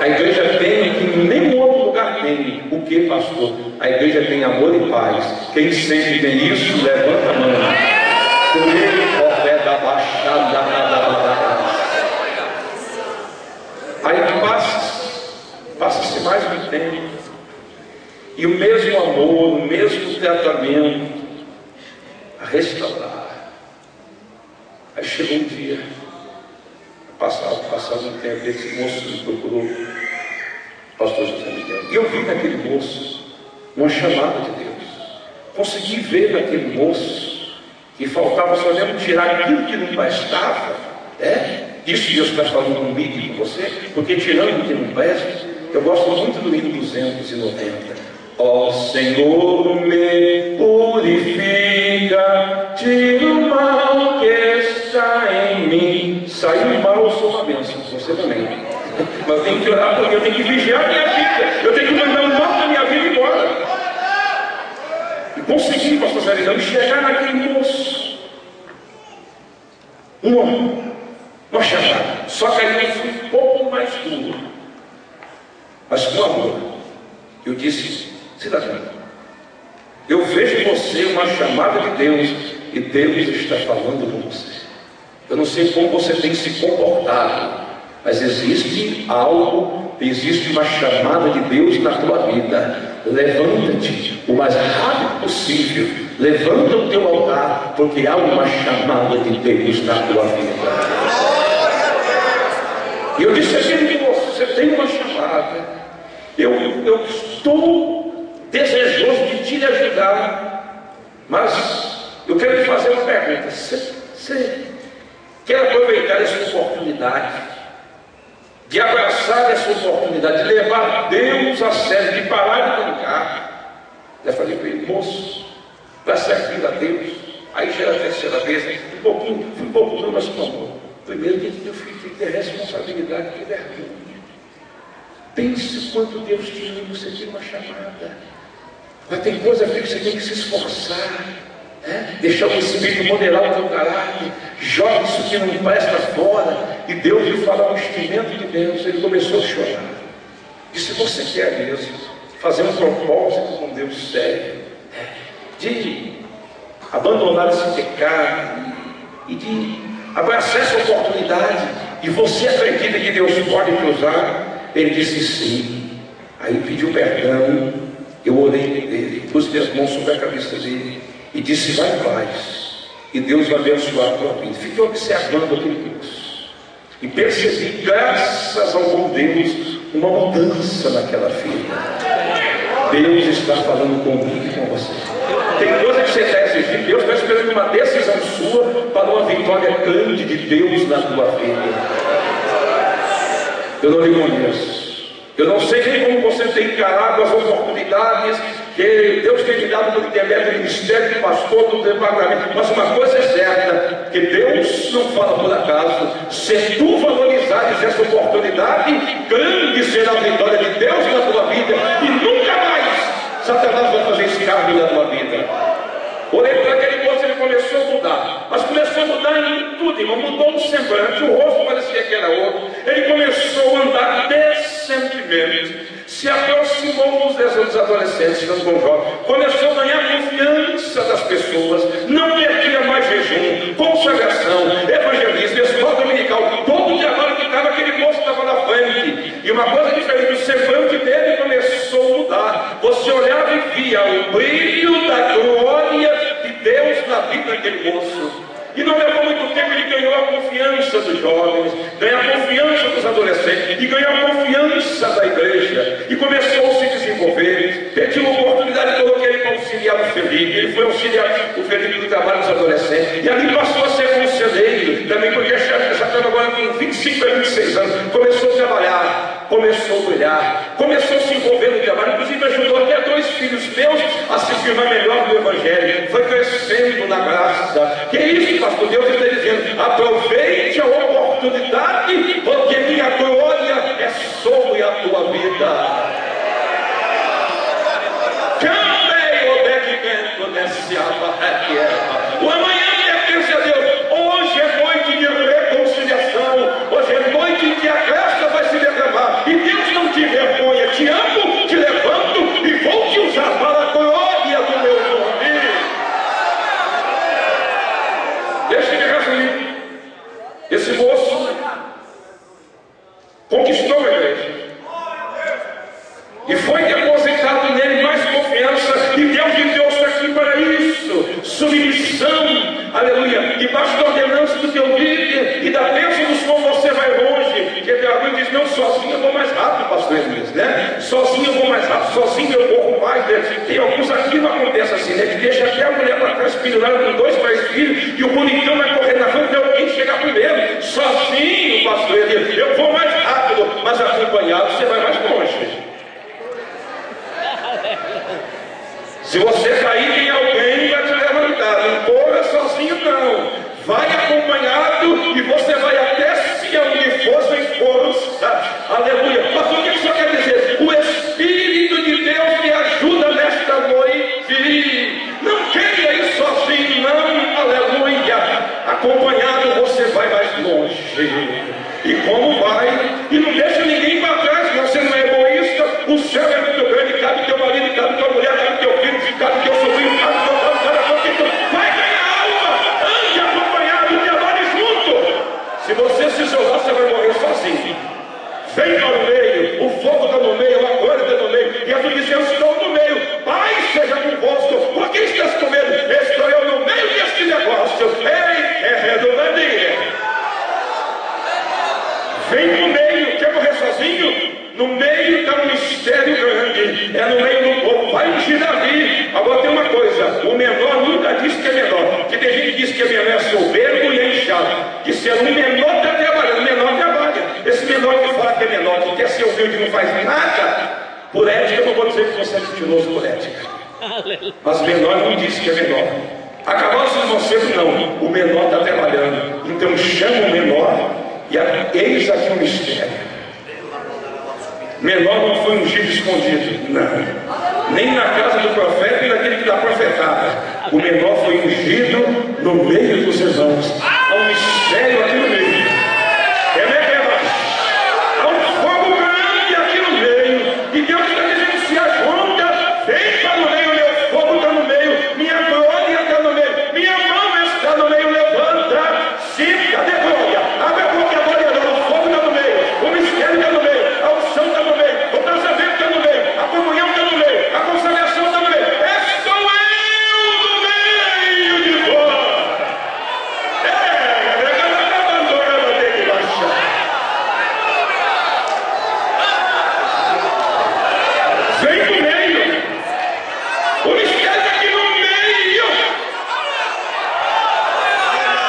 A igreja tem o que nenhum outro lugar tem. O que, pastor? A igreja tem amor e paz. Quem sente tem isso, levanta a mão. Aí passa-se mais um tempo, e o mesmo amor, o mesmo tratamento a restaurar. Aí chegou um dia, passado um tempo, esse moço me procurou, o pastor José Miguel, e eu vi naquele moço uma chamada de Deus. Consegui ver naquele moço que faltava só mesmo tirar aquilo que não bastava. Isso Deus está falando comigo e com você, porque tirando o que não presta, eu gosto muito do hino 290. Ó Senhor, me purifica, tira o mal que está em mim. Saiu mal, eu sou uma bênção, você também. Mas eu tenho que orar, porque eu tenho que vigiar a minha vida, eu tenho que mandar o mal da minha vida embora. E consegui, pastor Zaridão, chegar naquele moço, uma chamada. Só que aí eu fui um pouco mais duro, mas com amor. Eu disse: cidadão, eu vejo em você uma chamada de Deus, e Deus está falando com você. Eu não sei como você tem se comportado, mas existe algo, existe uma chamada de Deus na tua vida. Levanta-te o mais rápido possível, levanta o teu altar, porque há uma chamada de Deus na tua vida. E eu disse assim: você tem uma chamada, eu estou desejoso de te ajudar, mas eu quero te fazer uma pergunta. Você quer aproveitar essa oportunidade, de abraçar essa oportunidade, de levar Deus a sério, de parar de brincar? Eu falei para ele: moço, vai servir a Deus. Aí já era a terceira vez, fui um pouco duro, mas com amor. Primeiro que meu filho tem que ter responsabilidade, que vergonha. Pense quanto Deus te ama, você tem uma chamada. Mas tem coisa que você tem que se esforçar, deixar o Espírito modelar o teu caráter. Joga isso que não presta fora. E Deus lhe fala um instrumento de Deus. Ele começou a chorar. E se você quer mesmo fazer um propósito com Deus sério, de abandonar esse pecado e de abraçar essa oportunidade, e você acredita que Deus pode te usar? Ele disse sim. Aí pediu perdão. Eu orei nele, pus minhas mãos sobre a cabeça dele e disse: vai em paz, e Deus vai abençoar a tua vida. Fiquei observando aquele moço e percebi, graças ao bom Deus, uma mudança naquela filha. Deus está falando comigo e com você. Tem coisa que você está exigindo, Deus está esperando uma decisão sua para uma vitória grande de Deus na tua vida. Eu não lhe conheço, eu não sei nem como você tem encarado as oportunidades que Deus tem me dado no intermédio do ministério, do pastor, do departamento, mas uma coisa é certa, que Deus não fala por acaso. Se tu valorizares essa oportunidade, grande será a vitória de Deus na tua vida, e nunca mais Satanás vai fazer escárnio na tua vida. Olhei para aquele moço, ele começou a mudar, mas começou a mudar em tudo, irmão. Mudou no semblante, o rosto parecia que era outro. Ele começou a andar decentemente, se aproximou dos adolescentes, dos jovens, começou a ganhar confiança das pessoas, não perdia mais jejum, consagração, evangelismo, escola dominical. Todo trabalho que estava, aquele moço estava na frente. E uma coisa diferente, o semblante dele começou a mudar. Você olhava e via o brilho da glória de Deus na vida daquele moço. E não levou muito tempo, ele ganhou a confiança dos jovens, ganhou a confiança dos adolescentes, e ganhou a confiança da igreja, e começou a se desenvolver. Pediu uma oportunidade, coloquei ele para auxiliar o Felipe. Ele foi auxiliar o Felipe no trabalho dos adolescentes, e ali passou a ser conselheiro também, porque já estava agora com 25 a 26 anos, começou a trabalhar. começou a brilhar, começou a se envolver no trabalho, inclusive ajudou até 2 filhos meus a se firmar melhor no Evangelho, foi crescendo na graça. Que é isso, pastor? Deus está dizendo: aproveite a oportunidade, porque minha glória é sobre a tua vida. O amanhã pertence a Deus. Hoje é noite de reconciliação, hoje é noite em que a graça vai se derramar, e Deus não te envergonha. Te amo, te levanto e vou te usar para a glória do meu nome. Deixa-me resumir. Esse moço conquistou a igreja e foi depositado nele mais confiança, e Deus lhe trouxe aqui para isso: submissão, aleluia, debaixo da ordenança do teu líder e da bênção dos quais você vai longe. Porque alguém diz: não, sozinho eu vou mais rápido, pastor Elias, né? Sozinho eu vou mais rápido, sozinho eu corro mais, né? Tem alguns aqui não acontece assim, né? Que deixa até a mulher para trás pendurada com 2, 3 filhos, e o bonitão vai correr na frente, tem alguém que chegar primeiro. Sozinho, pastor Elias, eu vou mais rápido, mas acompanhado você vai mais longe. Se você cair, tem alguém para te levantar. Não corra sozinho, não. Vai acompanhado e você vai até se onde for em força. Aleluia. Mas o que isso quer dizer? O Espírito de Deus te ajuda nesta noite. Não queira ir sozinho, não. Aleluia. Acompanhado você vai mais longe. E como vai? E não deixa ninguém para trás. Você não é egoísta. O céu é muito grande. Cabe teu marido, cabe tua mulher, cabe teu filho, cabe teu sobrinho, cabe teu pai, cabe teu... Vai ganhar alma. Ande acompanhado, trabalhe junto. Se você se isolar, você vai morrer sozinho. Vem para o meio. O fogo está no meio, a glória está no meio. E a tu diz: eu estou no meio. Pai seja convosco. Por que estás com medo? Estou eu no meio deste negócio. Ei, é redundante. Vem no meio. Quer morrer sozinho? No meio está um mistério grande. É no meio do povo. Vai ungir Davi. Agora tem uma coisa: o menor nunca diz que é menor. Que tem gente que diz que é menor é soberbo e é inchado. Que se é um menor está trabalhando, o menor trabalha. Esse menor que fala que é menor, que quer ser humilde e não faz nada, por ética eu não vou dizer que você é mentiroso por ética. Mas menor não diz que é menor. Acabou-se de você, não. O menor está trabalhando. Então chama o menor e eis aqui um mistério. Menor não foi ungido escondido, não. Nem na casa do profeta e daquele que dá profetada. O menor foi ungido no meio dos irmãos. Há um mistério aqui no meio. Há um fogo grande aqui no meio. E Deus está dizendo: se ajunta, vem para o meio, meu fogo está no meio, minha glória está no meio, minha mão está no meio, levanta, se cadê a glória? Abre a boca, a glória não, o fogo está no meio, o mistério está no meio, a unção está no meio, o casamento está no meio, a comunhão está no meio, a consagração está no meio. Estou eu no meio de vós. Vem pro meio. O mistério está aqui no meio.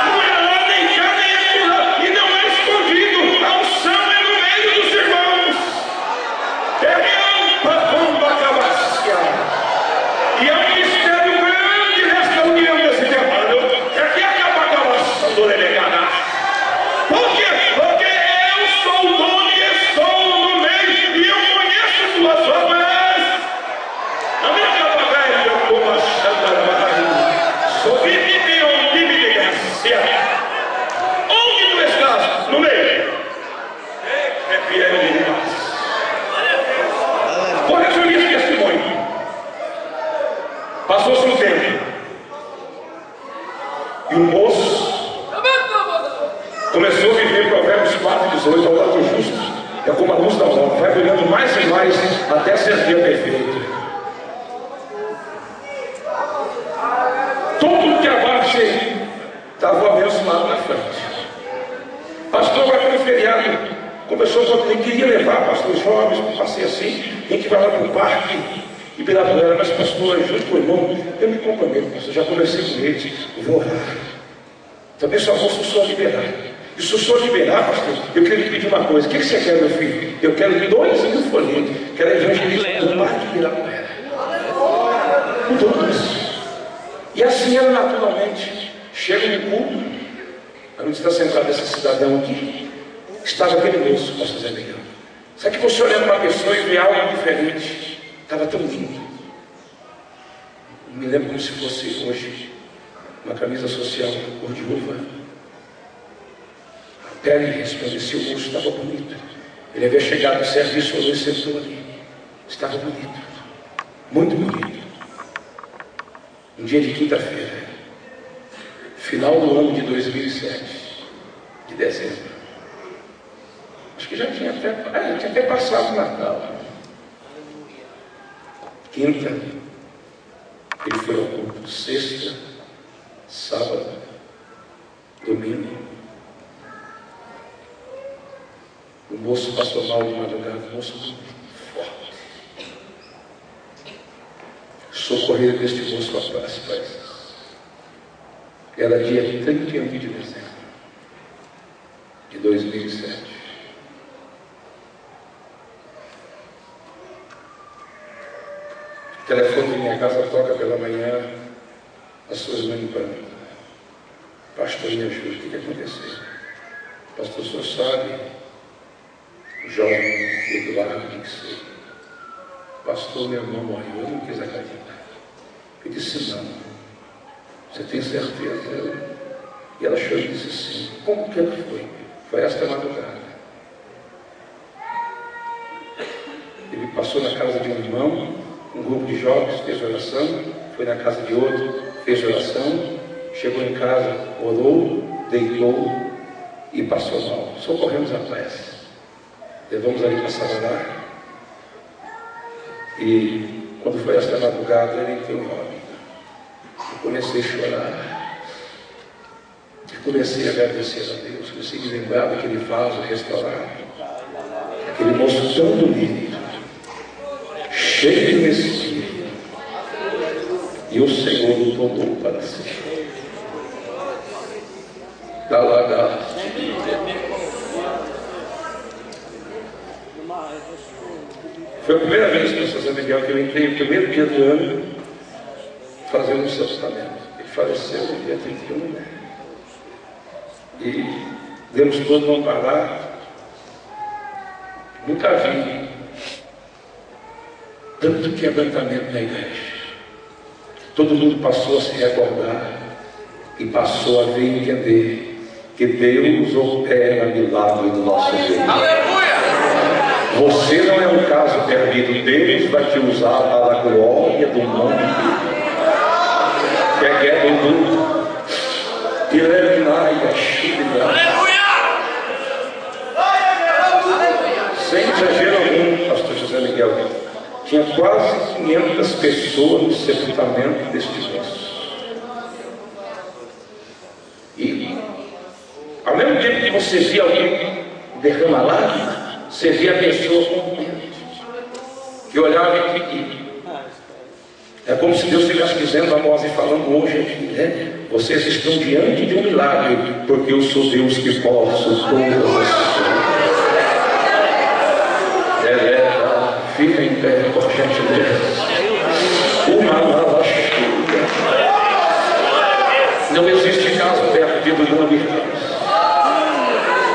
Não é lá nem cá nem lá. E não é escondido. A unção é no meio dos irmãos. E é um mistério grande nesta união desse trabalho. É que acaba a calação do delegado. Por quê? Porque eu sou o dono e estou no meio. E eu conheço suas obras. A minha capa velha, como a Xandarmai, sob diligência. Onde tu estás? No meio. É fiel de nós. Vou resumir esse testemunho. Passou-se um tempo. E o moço começou a viver Provérbios 4:18. Ao lado justo é como a luz da alma, vai brilhando mais e mais até ser dia perfeito. Todo o trabalho estava abençoado na frente. Pastor, vai para o feriado. Começou a ele queria levar pastor os jovens, passei assim, tem que vai lá para o parque. E pela ela, mas pastor, junto com o irmão, eu me comprometo, pastor, já conversei com ele, vou orar. Também só vou só liberar. E se o senhor liberar, pastor, eu quero lhe pedir uma coisa. O que você quer, meu filho? Eu quero 2.000 folhetos. Quero evangelista do Parque de Ibirapuera. Mudou tudo isso. E assim ela naturalmente chega no culto. Onde está sentado esse cidadão aqui, estava aquele moço, pastor Zé Miguel. Sabe que você olhando uma pessoa e vê algo diferente? Estava tão lindo. Me lembro como se fosse hoje uma camisa social cor de uva. A pele resplandecia, o moço estava bonito. Ele havia chegado do serviço e sentou ali. Estava bonito, muito bonito. Um dia de quinta-feira, final do ano de 2007, de dezembro. Acho que já tinha até passado o Natal. Quinta, ele foi ao culto. Sexta, sábado, domingo. O moço passou mal de madrugada, o moço forte. Socorreram deste moço a praça, era dia 31 de dezembro de 2007. O telefone de minha casa toca pela manhã. As suas mães perguntam: pastor, me ajuda, o que aconteceu? Pastor, o senhor sabe? O jovem Eduardo disse: pastor, meu irmão morreu. Eu não quis acreditar. Eu disse: não. Você tem certeza? E ela chorou e disse: sim. Como que foi? Foi esta madrugada. Ele passou na casa de um irmão, um grupo de jovens, fez oração. Foi na casa de outro, fez oração. Chegou em casa, orou, deitou e passou mal. Socorremos a pressa. Levamos ali para Sabará. E quando foi esta madrugada, ele entrou em óbito. Eu comecei a chorar. E comecei a agradecer a Deus. Comecei a me lembrar daquele vaso restaurado. Aquele moço tão bonito, cheio de Espírito. E o Senhor o tomou para si. Foi a primeira vez, pastor Zé Miguel, que eu entrei no primeiro dia do ano fazendo um sepultamento. Ele faleceu no dia 31. E Deus todo não parar. Nunca vi tanto quebrantamento na igreja. Todo mundo passou a se recordar e passou a ver e entender que Deus opera milagre no nosso meio. Aleluia! Você não é um caso perdido. Deus vai te usar para a glória do nome dele. Que é do mundo. E sem exagero algum, pastor José Miguel, tinha quase 500 pessoas no sepultamento deste moço. E ao mesmo tempo que você via alguém derramar lágrimas, você via a pessoa contente, que olhava e pedia. É como se Deus estivesse dizendo a nós e falando hoje aqui, né? Vocês estão diante de um milagre, porque eu sou Deus que posso todas as coisas. Fica em pé, por gentileza. Uma lavachuga. Não existe caso perdido, não, irmãos.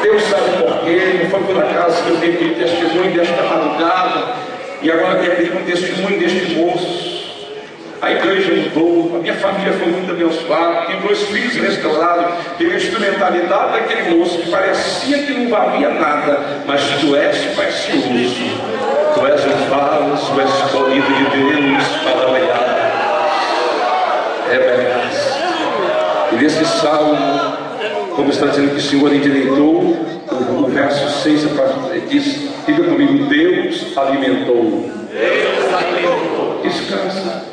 Deus sabe por quê. Não foi por acaso que eu dei testemunho desta madrugada e agora dei um testemunho deste moço. A igreja mudou, a minha família foi muito abençoada, tenho 2 filhos restaurados, tenho a instrumentalidade daquele moço que parecia que não valia nada, mas tu és precioso, tu és um vaso, tu és escolhido de Deus para brilhar. É verdade. E nesse salmo, como está dizendo que o Senhor endireitou, o verso 6 diz: diga comigo, Deus alimentou. Deus alimentou. Descansa.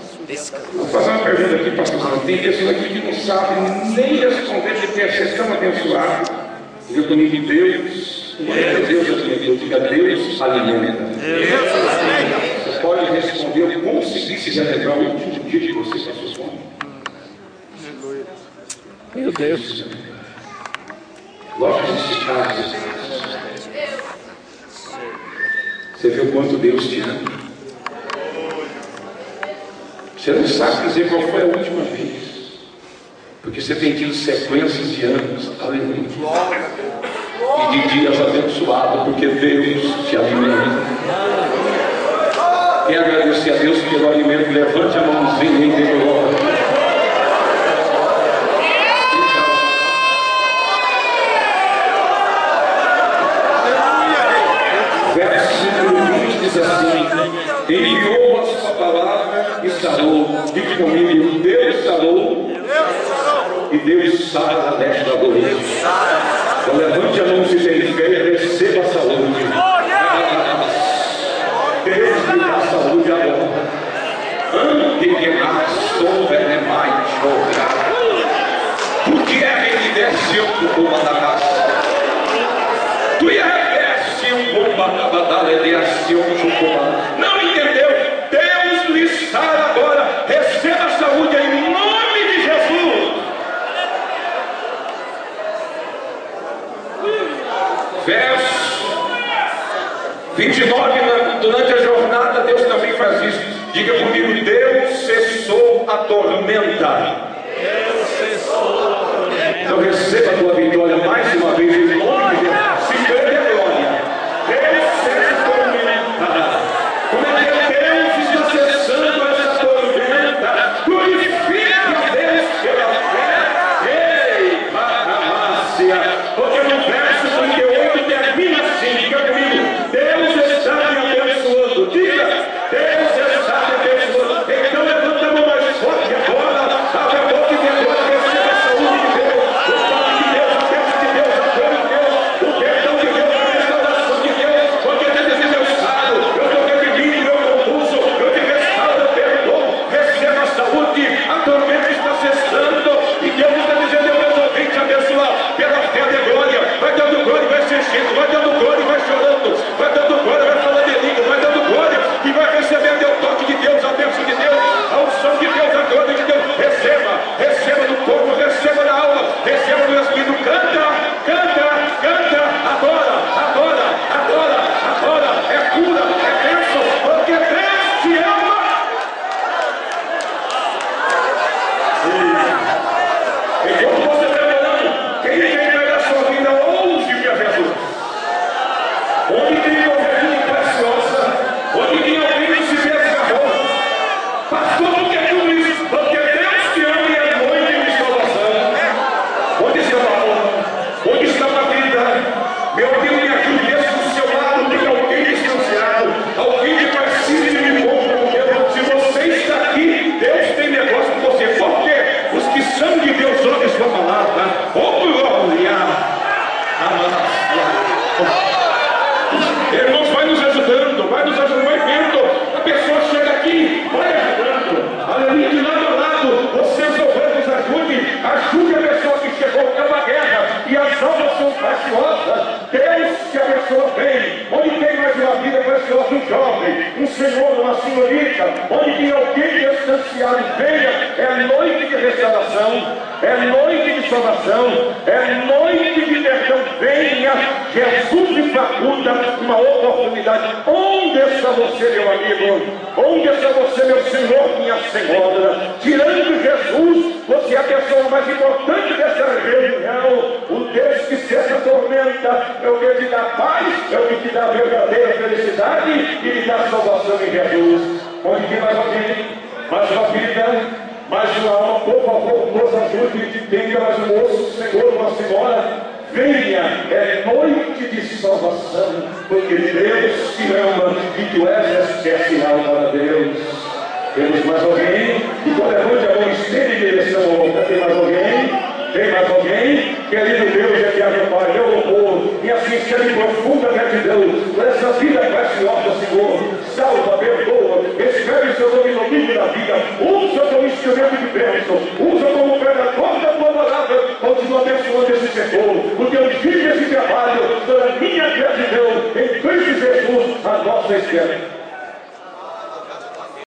Vou fazer uma pergunta aqui, pastor. Tem pessoas aqui que não sabem nem responder de ter vocês tão abençoados. Diga comigo, Deus alimentou. Diga, Deus alimenta. Você pode responder como se celebrar o último dia que você passou fome. Meu Deus. lojas esticadas. Você vê o quanto Deus te ama. Você não sabe dizer qual foi a última vez, porque você tem tido sequências de anos, aleluia, e de dias abençoados, porque Deus te alimenta. Quem agradecer a Deus pelo alimento, levante a mãozinha e dê glória. Enviou a sua palavra e sarou. Diga comigo, Deus sarou e Deus sara nesta noite. Então levante a mão se tem fé e receba a saúde. Deus lhe dá saúde agora. Ante que nasceu venemais jogar. Porque é ele desceu por uma da casa. Tu ia reveste um bomba da batalha de ação chocolate. Não entendeu? Deus lhe sara agora. Receba a saúde em nome de Jesus. Verso 29, durante a jornada, Deus também faz isso. Diga comigo, Deus cessou a tormenta. Deus cessou a tormenta. Então receba a tua vitória mais uma vez em nome de Jesus. Se ganhe a glória. Deus cessa a tormenta. Como é que Deus está cessando essa tormenta? Glorifique a Deus pela fé. Ei, Maramácia. Porque no verso 38 termina assim. Diga comigo, Deus está me abençoando. Diga, Deus está me abençoando. Então levanta a mão mais forte agora. Abre a boca e agora receba a saúde de Deus. O toque de Deus, a bênção de Deus, a glória de Deus, o perdão de Deus, a restauração de Deus. Porque até desse meu estado, eu estou reprimido, eu confuso, eu te restauro, eu perdoo. Receba a saúde, a tormenta está cessando. E Deus está dizendo, eu resolvi te abençoar pela fé de glória. Vai dando glória e vai se enchendo, vai dando glória e vai chorando, vai dando glória, vai falando em língua, vai dando glória e vai recebendo o toque de Deus, a bênção de Deus, a unção de Deus, a glória de Deus. Receba, receba no corpo, receba na alma, receba no espírito. Canta, canta, canta. Adora, adora, adora, adora. É cura, é bênção, porque Deus te ama. Enquanto você está orando, quem quer pegar sua vida longe de Jesus? Onde tem ovelhinha preciosa, onde tem alguém que se desgarrou. Pastor, por que tudo isso? Porque Deus te ama e é noite de salvação. Onde está a alma? Onde está a vida? Meu amigo, me ajude, esse do seu lado tem alguém distanciado, alguém que precisa de mim como Deus. Se você está aqui, Deus tem negócio com você. Por quê? Os que são de Deus ouvem sua palavra. Oh, glória! Irmãos, vai nos ajudando, vai nos ajudando, vai vendo. A pessoa chega aqui, vai ajudando. Aleluia, de lado a lado, vocês nos ajude. Ajude a pessoa que chegou, é uma guerra. E as almas são preciosas. Deus te abençoa bem. Onde tem mais uma vida preciosa, um jovem, um senhor, uma senhorita, onde tem alguém distanciado, venha. É noite de restauração, é noite de salvação, é noite de perdão. Venha, Jesus lhe faculta uma oportunidade. Onde está você, meu amigo? Onde está você, meu Senhor, minha Senhora? Tirando Jesus, você é a pessoa mais importante dessa reunião. O Deus que cessa a tormenta é o que te dá paz, é o que te dá a verdadeira felicidade e lhe dá salvação em Jesus. Onde tem mais alguém? Mais uma vida, mais uma alma, por favor, nos ajude. Tenha mais um moço, um senhor, uma senhora. Venha, é noite de salvação, porque Deus te ama e tu és especial para Deus. Temos mais alguém? Então levante a mão, estende em direção ao altar. Tem mais alguém? Tem mais alguém? Querido Deus, eterno Pai, meu louvor, minha sincera e profunda gratidão por essa vida preciosa, Senhor. Salva, perdoa, escreve seu nome no livro da vida, usa como instrumento de bênção, usa como pregador da tua palavra, continua abençoando esse setor, o teu filho esse trabalho, pela minha gratidão, em Cristo Jesus, a nossa esperança.